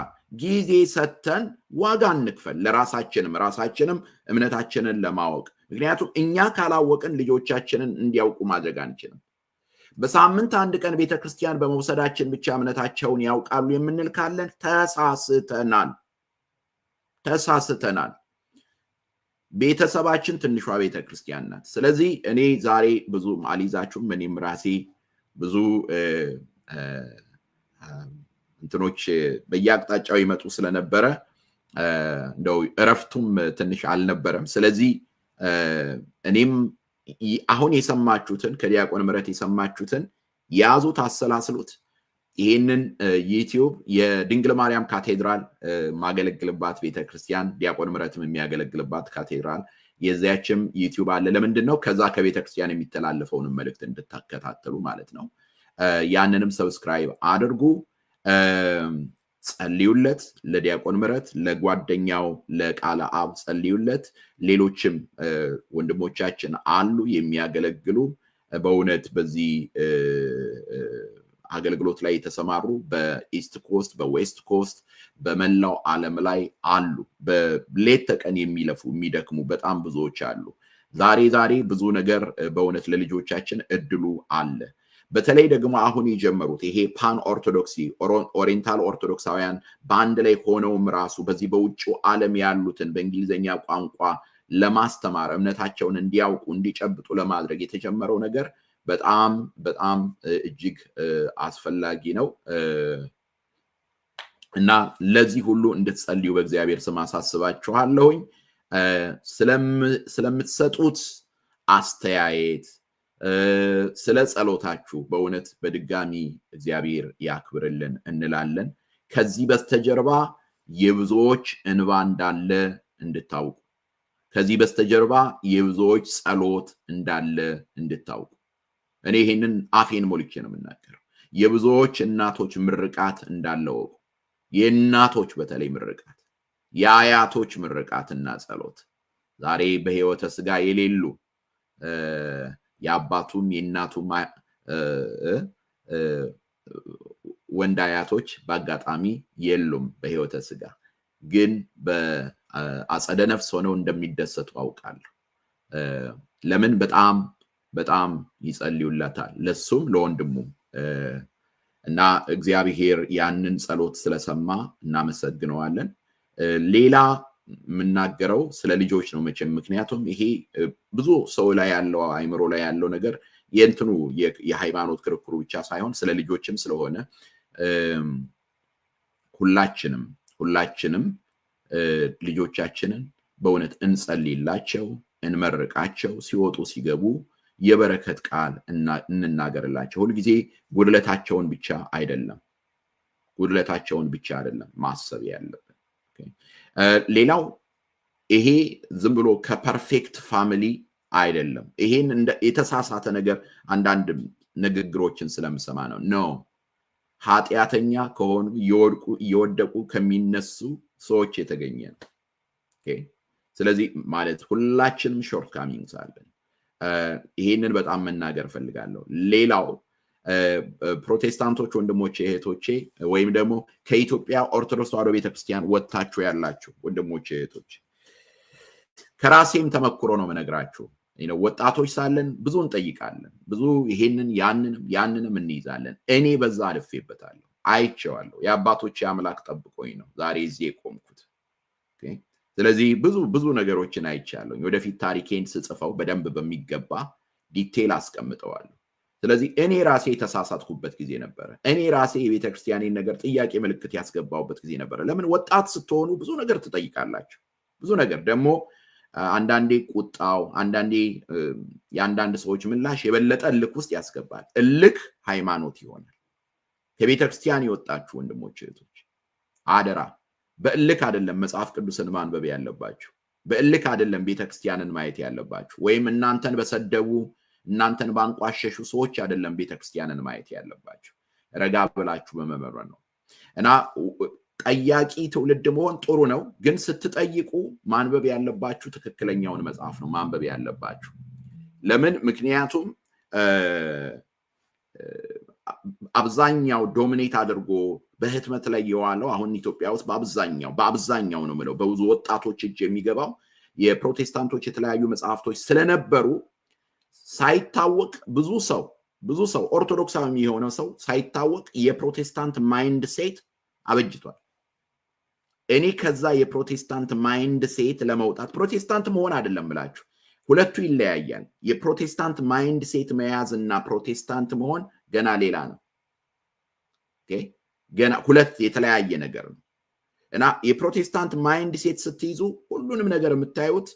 ጊዜ ሰተን ዋጋ እንክፈል ለራሳችንም እምነታችንን ለማወቅ። ምክንያቱም እኛ ካላወቅን ልጆቻችንን እንዲያውቁ ማድረግ አንችልም። በሳምንት አንድ ቀን ቤተክርስቲያን በመውሰዳችን ብቻ እምነታቸውን ያውቃሉ የምንል ካለን ተሳስተናል። ቤተሰባችን ትንሿ ቤተክርስቲያን ናት። ስለዚህ እኔ ዛሬ ብዙ አልይዛችሁም። እኔም ራሴ ብዙ እንትኖች በየአቅጣጫው ይመጡ ስለነበረ እንደው እረፍቱም ትንሽ አልነበረም። ስለዚህ እኔም አሁን የሰማችሁትን ከዲያቆን ምህረት የሰማችሁትን ያዙት፣ አሰላስሉት። ይሄንን ዩቲዩብ የድንግል ማርያም ካቴድራል ማገለግልባት ቤተክርስቲያን ዲያቆን ምህረትም የሚያገለግልባት ካቴድራል የዚያችም ዩቲዩብ አለ። ለምንድነው? ከዛ ከቤተክርስቲያን የሚተላለፈውን መልእክት እንድትከታተሉ ማለት ነው። ያንንም ሰብስክራይብ አድርጉ። ጸልዩለት፣ ለዲያቆን ምህረት ለጓደኛው ለቃለ አብ ጸልዩለት። ሌሎችም ወንድሞቻችን አሉ የሚያገለግሉ በእውነት በዚህ አገልግሎት ላይ የተሰማሩ በኢስት ኮስት በዌስት ኮስት በመላው ዓለም ላይ አሉ። በሌት ተቀን የሚለፉ የሚደክሙ በጣም ብዙዎች አሉ። ዛሬ ብዙ ነገር በእውነት ለልጆቻችን እድሉ አለ። በተለይ ደግሞ አሁን የጀመሩት ይሄ ፓን ኦርቶዶክሲ ኦሪየንታል ኦርቶዶክሳውያን በአንድ ላይ ሆነውም ራሱ በዚህ በውጭው ዓለም ያሉትን በእንግሊዝኛ ቋንቋ ለማስተማር እምነታቸውን እንዲያውቁ እንዲጨብጡ ለማድረግ የተጀመረው ነገር በጣም እጅግ አስፈላጊ ነው እና ለዚህ ሁሉ እንድትጸልዩ በእግዚአብሔር ስም አሳስባችኋለሁኝ። ስለምትሰጡት አስተያየት ስለ ጸሎታችሁ በእውነት በድጋሚ እግዚአብሔር ያክብርልን እንላለን። ከዚህ በስተጀርባ የብዙዎች እንባ እንዳለ እንድታውቁ፣ ከዚህ በስተጀርባ የብዙዎች ጸሎት እንዳለ እንድታውቁ። እኔ ይሄንን አፌን ሞልቼ ነው የምናገረው። የብዙዎች እናቶች ምርቃት እንዳለ ወቁ። የእናቶች በተለይ ምርቃት፣ የአያቶች ምርቃትና ጸሎት ዛሬ በሕይወተ ሥጋ የሌሉ የአባቱም የእናቱም ወንድ አያቶች በአጋጣሚ የሉም በሕይወተ ሥጋ፣ ግን በአጸደ ነፍስ ሆነው እንደሚደሰቱ አውቃለሁ። ለምን? በጣም ይጸልዩለታል፣ ለሱም ለወንድሙም እና እግዚአብሔር ያንን ጸሎት ስለሰማ እናመሰግነዋለን። ሌላ የምናገረው ስለ ልጆች ነው መቼም። ምክንያቱም ይሄ ብዙ ሰው ላይ ያለው አይምሮ ላይ ያለው ነገር የእንትኑ የሃይማኖት ክርክሩ ብቻ ሳይሆን ስለ ልጆችም ስለሆነ ሁላችንም ልጆቻችንን በእውነት እንጸልይላቸው፣ እንመርቃቸው። ሲወጡ ሲገቡ የበረከት ቃል እንናገርላቸው። ሁልጊዜ ጉድለታቸውን ብቻ አይደለም ማሰብ ያለብን። ሌላው ይሄ ዝም ብሎ ከፐርፌክት ፋሚሊ አይደለም። ይሄን የተሳሳተ ነገር አንዳንድ ንግግሮችን ስለምሰማ ነው። ኃጢአተኛ ከሆኑ እየወደቁ ከሚነሱ ሰዎች የተገኘ ነው። ስለዚህ ማለት ሁላችንም ሾርት ካሚንግስ አለን። ይሄንን በጣም መናገር ፈልጋለሁ። ሌላው ፕሮቴስታንቶች ወንድሞቼ እህቶቼ፣ ወይም ደግሞ ከኢትዮጵያ ኦርቶዶክስ ተዋሕዶ ቤተክርስቲያን ወጥታችሁ ያላችሁ ወንድሞቼ እህቶች፣ ከራሴም ተመክሮ ነው መነግራችሁ። ወጣቶች ሳለን ብዙ እንጠይቃለን፣ ብዙ ይሄንን ያንንም እንይዛለን። እኔ በዛ አልፌበታለሁ፣ አይቼዋለሁ። የአባቶቼ አምላክ ጠብቆኝ ነው ዛሬ እዚህ የቆምኩት። ስለዚህ ብዙ ነገሮችን አይቻለሁ። ወደፊት ታሪኬን ስጽፈው በደንብ በሚገባ ዲቴል አስቀምጠዋለሁ። ስለዚህ እኔ ራሴ የተሳሳትኩበት ጊዜ ነበር እኔ ራሴ የቤተክርስቲያኔን ነገር ጥያቄ ምልክት ያስገባውበት ጊዜ ነበር ለምን ወጣት ስትሆኑ ብዙ ነገር ትጠይቃላችሁ ብዙ ነገር ደግሞ አንዳንዴ ቁጣው አንዳንዴ ያንዳንድ ሰዎች ምላሽ የበለጠ እልክ ውስጥ ያስገባል እልክ ሃይማኖት ይሆናል ከቤተክርስቲያን ይወጣችሁ ወንድሞች እህቶች አደራ በእልክ አይደለም መጽሐፍ ቅዱስን ማንበብ ያለባችሁ በእልክ አይደለም ቤተክርስቲያንን ማየት ያለባችሁ ወይም እናንተን በሰደቡ እናንተን ባንቋሸሹ ሰዎች አይደለም ቤተክርስቲያንን ማየት ያለባችሁ ረጋ ብላችሁ በመመረን ነው እና ጠያቂ ትውልድ መሆን ጥሩ ነው ግን ስትጠይቁ ማንበብ ያለባችሁ ትክክለኛውን መጽሐፍ ነው ማንበብ ያለባችሁ ለምን ምክንያቱም አብዛኛው ዶሚኔት አድርጎ በህትመት ላይ የዋለው አሁን ኢትዮጵያ ውስጥ በአብዛኛው ነው ማለት በብዙ ወጣቶች እጅ የሚገባው የፕሮቴስታንቶች የተለያዩ መጽሐፍቶች ስለነበሩ ሳይታወቅ ብዙ ሰው ኦርቶዶክሳዊ የሆነ ሰው ሳይታወቅ የፕሮቴስታንት ማይንድ ሴት አበጅቷል እኔ ከዛ የፕሮቴስታንት ማይንድ ሴት ለመውጣት ፕሮቴስታንት መሆን አይደለም ብላችሁ ሁለቱ ይለያያል የፕሮቴስታንት ማይንድ ሴት መያዝና ፕሮቴስታንት መሆን ገና ሌላ ነው ኦኬ ገና ሁለት የተለያየ ነገር ነው እና የፕሮቴስታንት ማይንድ ሴት ስትይዙ ሁሉንም ነገር የምታዩት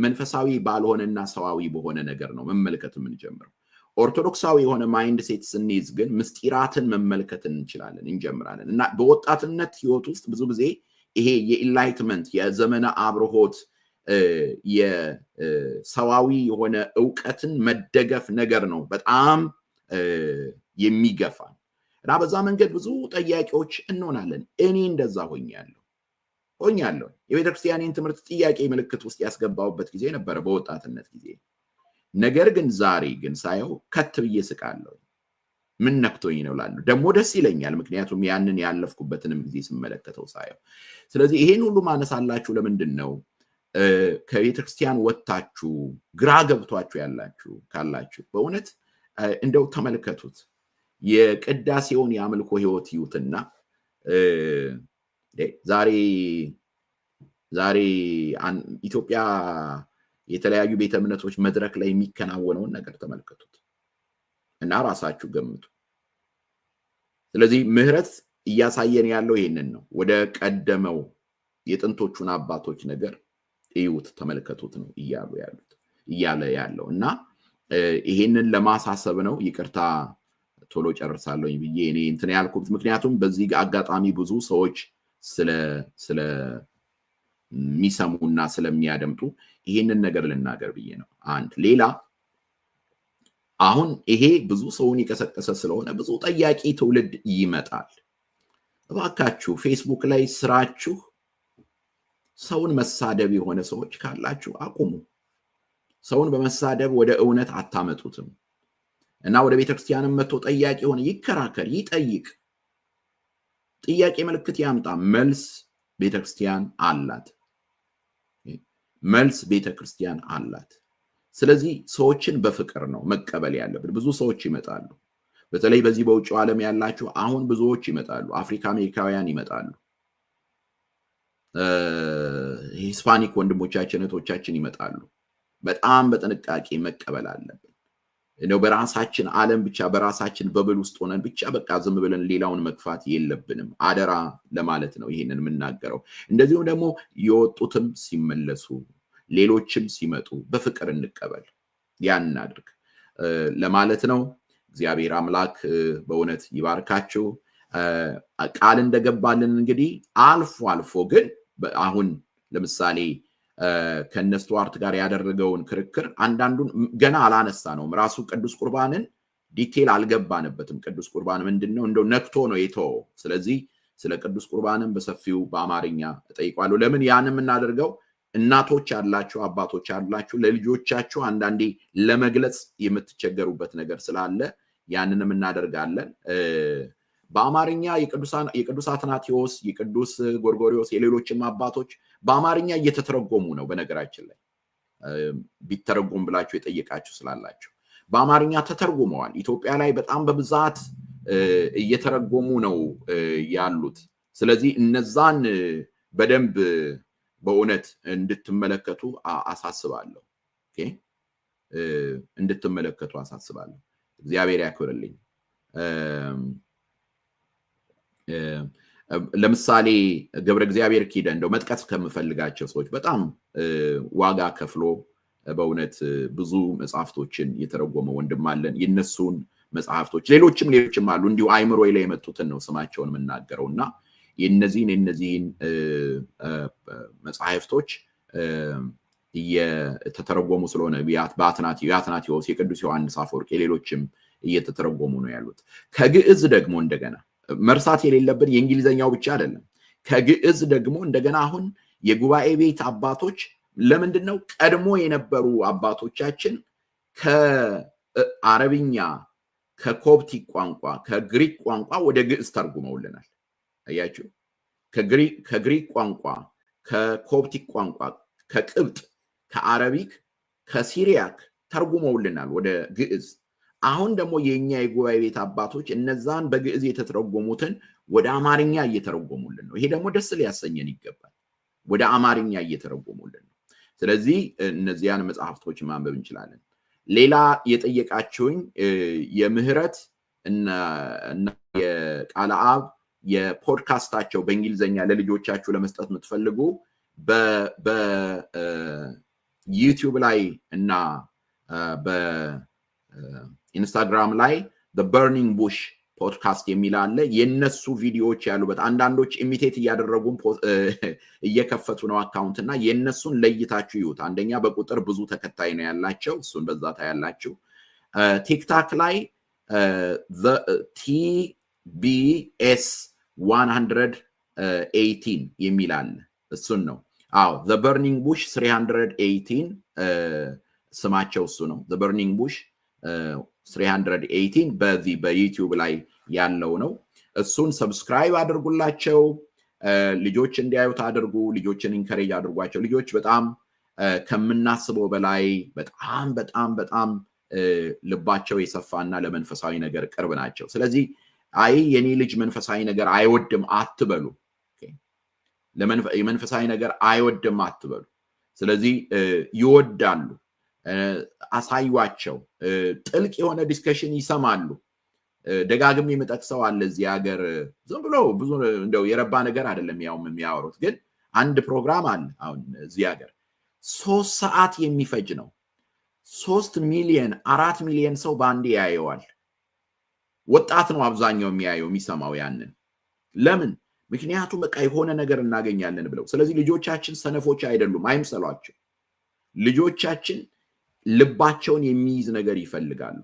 መንፈሳዊ ባልሆነና ሰዋዊ በሆነ ነገር ነው መመልከት የምንጀምረው ኦርቶዶክሳዊ የሆነ ማይንድ ሴት ስንይዝ ግን ምስጢራትን መመልከት እንጀምራለን እና በወጣትነት ህይወት ውስጥ ብዙ ጊዜ ይሄ የኢንላይትመንት የዘመነ አብርሆት የሰዋዊ የሆነ ዕውቀትን መደገፍ ነገር ነው በጣም የሚገፋ እና በዛ መንገድ ብዙ ጥያቄዎች እንሆናለን እኔ እንደዛ ሆኛለሁ የቤተክርስቲያኔን ትምህርት ጥያቄ ምልክት ውስጥ ያስገባውበት ጊዜ ነበር በወጣትነት ጊዜ ነገር ግን ዛሬ ግን ሳየው ከት ብዬ ስቃለሁ ምን ነክቶኝ ነው ላለው ደግሞ ደስ ይለኛል ምክንያቱም ያንን ያለፍኩበትንም ጊዜ ስመለከተው ሳየው ስለዚህ ይሄን ሁሉ ማነሳላችሁ ለምንድነው ከቤተክርስቲያን ወጣችሁ ግራ ገብቷችሁ ያላችሁ ካላችሁ በእውነት እንደው ተመልከቱት የቅዳሴውን ያምልኮ ህይወት ይዩትና ዛሬ ኢትዮጵያ የተለያዩ ቤተ እምነቶች መድረክ ላይ የሚከናወነውን ነገር ተመልከቱት እና ራሳችሁ ገምቱ ስለዚህ ምህረት እያሳየን ያለው ይሄንን ነው ወደ ቀደመው የጥንቶቹን አባቶች ነገር እዩት ተመልከቱት ነው እያለ ያለው እና ይሄንን ለማሳሰብ ነው ይቅርታ ቶሎ ጨርሳለሁኝ ብዬ እኔ እንትን ያልኩት ምክንያቱም በዚህ አጋጣሚ ብዙ ሰዎች ስለ ሚሰሙና ስለሚያደምጡ ይሄንን ነገር ልናገር ብዬ ነው አንድ ሌላ አሁን ይሄ ብዙ ሰውን ይቀሰቀሰ ስለሆነ ብዙ ጠያቂ ትውልድ ይመጣል እባካችሁ ፌስቡክ ላይ ስራችሁ ሰውን መሳደብ የሆነ ሰዎች ካላችሁ አቁሙ ሰውን በመሳደብ ወደ እውነት አታመጡትም እና ወደ ቤተክርስቲያንም መጥቶ ጠያቂ ሆነ ይከራከር ይጠይቅ ጥያቄ ምልክት ያምጣ መልስ ቤተክርስቲያን አላት ስለዚህ ሰዎችን በፍቅር ነው መቀበል ያለብን ብዙ ሰዎች ይመጣሉ በተለይ በዚህ በውጭው ዓለም ያላችሁ አሁን ብዙዎች ይመጣሉ አፍሪካ አሜሪካውያን ይመጣሉ ሂስፓኒክ ወንድሞቻችን እህቶቻችን ይመጣሉ በጣም በጥንቃቄ መቀበል አለብን ነው በራሳችን ዓለም ብቻ በራሳችን በብል ውስጥ ሆነን ብቻ በቃ ዝም ብለን ሌላውን መግፋት የለብንም አደራ ለማለት ነው ይሄንን የምናገረው እንደዚሁም ደግሞ የወጡትም ሲመለሱ ሌሎችም ሲመጡ በፍቅር እንቀበል ያን አድርግ ለማለት ነው እግዚአብሔር አምላክ በእውነት ይባርካችሁ ቃል እንደገባልን እንግዲህ አልፎ ግን አሁን ለምሳሌ ከነስቱዋርት ጋር ያደረገውን ክርክር አንዳንዱን ገና አላነሳ ነው ራሱ ቅዱስ ቁርባንን ዲቴል አልገባንበትም ቅዱስ ቁርባን ምንድነው እንደው ነክቶ ነው የተው ስለዚህ ስለ ቅዱስ ቁርባንን በሰፊው በአማርኛ እጠይቃለሁ ለምን ያንም እናደርገው እናቶች ያላችሁ አባቶች ያላችሁ ለልጆቻችሁ አንዳንዴ ለመግለጽ የምትቸገሩበት ነገር ስላለ ያንንም እናደርጋለን በአማርኛ የቅዱስ አትናቴዎስ የቅዱስ ጎርጎሪዮስ የሌሎችም አባቶች በአማርኛ እየተተረጎሙ ነው በነገራችን ላይ ቢተረጎም ብላችሁ የጠየቃችሁ ስላላችሁ በአማርኛ ተተርጉመዋል ኢትዮጵያ ላይ በጣም በብዛት እየተረጎሙ ነው ያሉት ስለዚህ እነዛን በደንብ በእውነት እንድትመለከቱ አሳስባለሁ ኦኬ እንድትመለከቱ አሳስባለሁ እግዚአብሔር ያክብርልኝ። ለምሳሌ ገብረ እግዚአብሔር ኪዳን እንደው መጥቀስ ከምፈልጋቸው ሰዎች በጣም ዋጋ ከፍሎ በእውነት ብዙ መጽሐፍቶችን የተረጎመ ወንድም አለን። የነሱን መጽሐፍቶች ሌሎችም አሉ እንዲሁ አይምሮ ላይ የመጡትን ነው ስማቸውን የምናገረውና የነዚህን መጽሐፍቶች እየተተረጎሙ ስለሆነ በአትናቴዎስ የቅዱስ ዮሐንስ አፈወርቅ ሌሎችም እየተተረጎሙ ነው ያሉት። ከግዕዝ ደግሞ እንደገና መርሳት የሌለብን የእንግሊዘኛው ብቻ አይደለም። ከግዕዝ ደግሞ እንደገና አሁን የጉባኤ ቤት አባቶች ለምንድነው ቀድሞ የነበሩ አባቶቻችን ከአረብኛ ከኮፕቲክ ቋንቋ ከግሪክ ቋንቋ ወደ ግዕዝ ተርጉመውልናል። አያችሁ፣ ከግሪክ ቋንቋ ከኮፕቲክ ቋንቋ ከቅብጥ ከአረቢክ ከሲሪያክ ተርጉመውልናል ወደ ግዕዝ። አሁን ደግሞ የኛ የጉባኤ ቤት አባቶች እነዛን በግዕዝ የተተረጎሙትን ወደ አማርኛ እየተረጎሙልን ነው። ይሄ ደግሞ ደስ ሊያሰኘን ይገባል። ወደ አማርኛ እየተረጎሙልን ነው። ስለዚህ እነዚያን መጽሐፍቶች ማንበብ እንችላለን። ሌላ የጠየቃችሁኝ የምህረት እና የቃለ አብ የፖድካስታቸው በእንግሊዘኛ ለልጆቻችሁ ለመስጠት የምትፈልጉ በዩቲዩብ ላይ እና በኢንስታግራም ላይ the burning bush ፖድካስት የሚል አለ። የነሱ ቪዲዮዎች ያሉበት አንዳንዶች ኢሚቴት እያደረጉ እየከፈቱ ነው አካውንት እና የነሱን ለይታችሁ ይዩት። አንደኛ በቁጥር ብዙ ተከታይ ነው ያላቸው፣ እሱን በዛ ታያላችሁ። ቲክታክ ላይ TBS 118 የሚል አለ። እሱን ነው the burning bush 318 ስማቸው እሱ ነው። the burning bush 318 በዚህ በዩቲዩብ ላይ ያለው ነው። እሱን ሰብስክራይብ አድርጉላቸው። ልጆች እንዲያዩት አድርጉ። ልጆችን ኢንከሬጅ አድርጓቸው። ልጆች በጣም ከምናስበው በላይ በጣም ልባቸው የሰፋና ለመንፈሳዊ ነገር ቅርብ ናቸው። ስለዚህ አይ የኔ ልጅ መንፈሳዊ ነገር አይወድም አትበሉ። የመንፈሳዊ ነገር አይወድም አትበሉ። ስለዚህ ይወዳሉ። አሳዩዋቸው። ጥልቅ የሆነ ዲስከሽን ይሰማሉ። ደጋግም የምጠቅሰው አለ እዚህ ሀገር ዝም ብሎ ብዙ እንደው የረባ ነገር አይደለም ያው የሚያወሩት፣ ግን አንድ ፕሮግራም አለ አሁን እዚህ ሀገር 3 ሰዓት የሚፈጅ ነው። 3 ሚሊዮን 4 ሚሊዮን ሰው ባንዴ ያየዋል። ወጣት ነው አብዛኛው የሚያየው የሚሰማው ያንን። ለምን? ምክንያቱም በቃ የሆነ ነገር እናገኛለን ብለው። ስለዚህ ልጆቻችን ሰነፎች አይደሉም፣ አይምሰሏቸው። ልጆቻችን ልባቸውን የሚይዝ ነገር ይፈልጋሉ።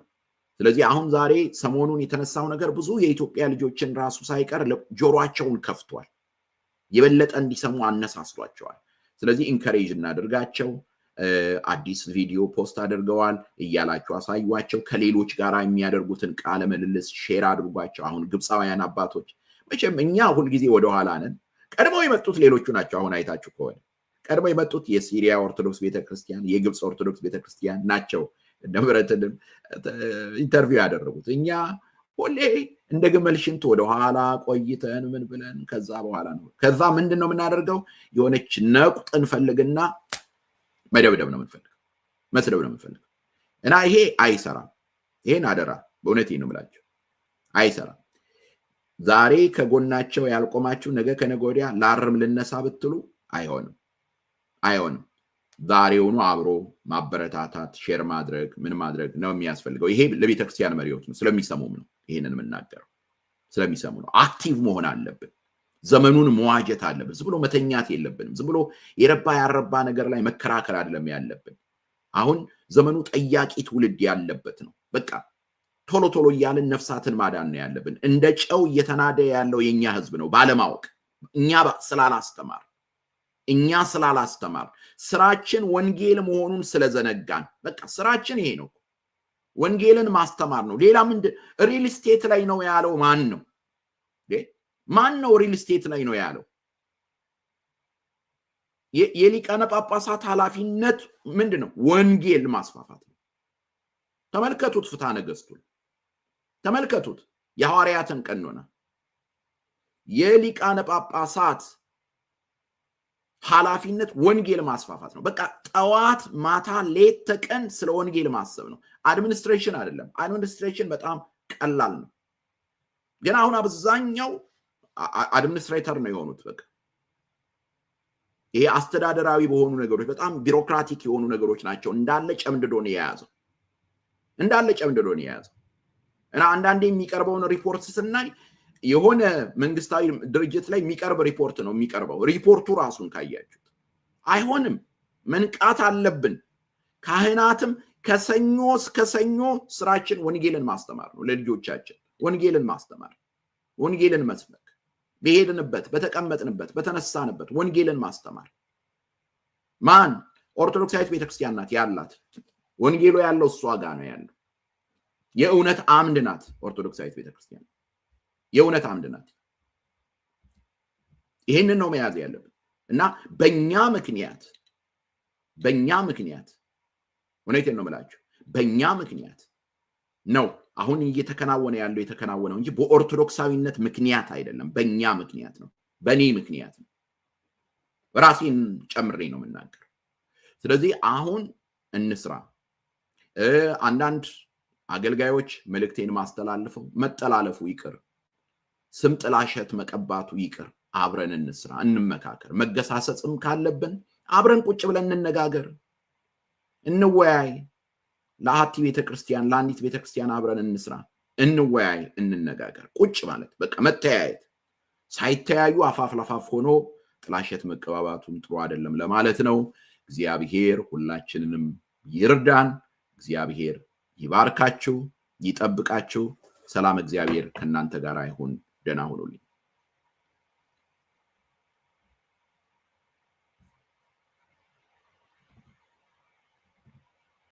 ስለዚህ አሁን ዛሬ ሰሞኑን የተነሳው ነገር ብዙ የኢትዮጵያ ልጆችን ራሱ ሳይቀር ጆሮአቸውን ከፍቷል፣ የበለጠ እንዲሰሙ አነሳስቷቸዋል። ስለዚህ ኢንከሬጅ እናድርጋቸው። አዲስ ቪዲዮ ፖስት አድርገዋል እያላችሁ አሳዩዋቸው። ከሌሎች ጋር የሚያደርጉትን ቃለ ምልልስ ሼር አድርጓቸው። አሁን ግብፃውያን አባቶች መቼም እኛ ሁልጊዜ ወደኋላ ነን። ቀድመው የመጡት ሌሎቹ ናቸው። አሁን አይታችሁ ከሆነ ቀድመው የመጡት የሲሪያ ኦርቶዶክስ ቤተክርስቲያን፣ የግብፅ ኦርቶዶክስ ቤተክርስቲያን ናቸው። ምህረትንም ኢንተርቪው ያደረጉት። እኛ ሁሌ እንደ ግመል ሽንት ወደኋላ ቆይተን ምን ብለን ከዛ በኋላ ነው። ከዛ ምንድን ነው የምናደርገው? የሆነች ነቁጥ እንፈልግና መደብደብ ነው የምንፈልገው፣ መስደብ ነው የምንፈልገው። እና ይሄ አይሰራም። ይሄን አደራ በእውነቴ ነው የምላቸው፣ አይሰራም። ዛሬ ከጎናቸው ያልቆማችሁ ነገ ከነገ ወዲያ ላርም ልነሳ ብትሉ አይሆንም። ዛሬውኑ አብሮ ማበረታታት፣ ሼር ማድረግ፣ ምን ማድረግ ነው የሚያስፈልገው። ይሄ ለቤተክርስቲያን መሪዎች ነው፣ ስለሚሰሙም ነው ይሄንን የምናገረው፣ ስለሚሰሙ ነው። አክቲቭ መሆን አለብን። ዘመኑን መዋጀት አለብን። ዝም ብሎ መተኛት የለብንም። ዝም ብሎ የረባ ያረባ ነገር ላይ መከራከር አይደለም ያለብን። አሁን ዘመኑ ጠያቂ ትውልድ ያለበት ነው። በቃ ቶሎ ቶሎ እያልን ነፍሳትን ማዳን ነው ያለብን። እንደ ጨው እየተናደ ያለው የኛ ህዝብ ነው ባለማወቅ። እኛ ስላላስተማር ስራችን ወንጌል መሆኑን ስለዘነጋን፣ በቃ ስራችን ይሄ ነው፣ ወንጌልን ማስተማር ነው። ሌላ ምንድን? ሪል ስቴት ላይ ነው ያለው ማን ነው? ሪል ስቴት ላይ ነው ያለው? የሊቃነ ጳጳሳት ኃላፊነት ምንድን ነው? ወንጌል ማስፋፋት ነው። ተመልከቱት፣ ፍትሐ ነገሥቱን ተመልከቱት፣ የሐዋርያትን ቀኖና። የሊቃነ ጳጳሳት ኃላፊነት ወንጌል ማስፋፋት ነው። በቃ ጠዋት ማታ ሌት ተቀን ስለ ወንጌል ማሰብ ነው። አድሚኒስትሬሽን አይደለም። አድሚኒስትሬሽን በጣም ቀላል ነው። ግን አሁን አብዛኛው አድሚኒስትሬተር ነው የሆኑት። በቃ ይሄ አስተዳደራዊ በሆኑ ነገሮች በጣም ቢሮክራቲክ የሆኑ ነገሮች ናቸው እንዳለ ጨምድዶን የያዘው እና አንዳንዴ የሚቀርበውን ሪፖርት ስናይ የሆነ መንግስታዊ ድርጅት ላይ የሚቀርብ ሪፖርት ነው የሚቀርበው። ሪፖርቱ ራሱን ካያችሁት አይሆንም። መንቃት አለብን። ካህናትም ከሰኞ እስከ ሰኞ ስራችን ወንጌልን ማስተማር ነው። ለልጆቻችን ወንጌልን ማስተማር፣ ወንጌልን መስበክ፣ በሄድንበት በተቀመጥንበት በተነሳንበት ወንጌልን ማስተማር። ማን ኦርቶዶክሳዊት ቤተክርስቲያን ናት ያላት። ወንጌሉ ያለው እሷ ጋር ነው ያለው። የእውነት አምድ ናት ኦርቶዶክሳዊት ቤተክርስቲያን። የእውነት አምድ ናት። ይሄንን ነው መያዝ ያለብን እና በእኛ ምክንያት እውነቴን ነው የምላችሁ፣ በእኛ ምክንያት ነው አሁን እየተከናወነ ያለው የተከናወነው እንጂ በኦርቶዶክሳዊነት ምክንያት አይደለም። በእኛ ምክንያት ነው፣ በእኔ ምክንያት ነው። ራሴን ጨምሬ ነው የምናገር። ስለዚህ አሁን እንስራ። አንዳንድ አገልጋዮች መልእክቴን ማስተላልፈው መጠላለፉ ይቅር፣ ስም ጥላሸት መቀባቱ ይቅር። አብረን እንስራ፣ እንመካከር። መገሳሰጽም ካለብን አብረን ቁጭ ብለን እንነጋገር፣ እንወያይ። ለአሐቲ ቤተክርስቲያን ለአንዲት ቤተክርስቲያን አብረን እንስራ፣ እንወያይ፣ እንነጋገር። ቁጭ ማለት በቃ መተያየት፣ ሳይተያዩ አፋፍ ለአፋፍ ሆኖ ጥላሸት መቀባባቱም ጥሩ አይደለም ለማለት ነው። እግዚአብሔር ሁላችንንም ይርዳን። እግዚአብሔር ይባርካችሁ፣ ይጠብቃችሁ። ሰላም እግዚአብሔር ከእናንተ ጋር ይሁን። ደህና ሁኑልኝ።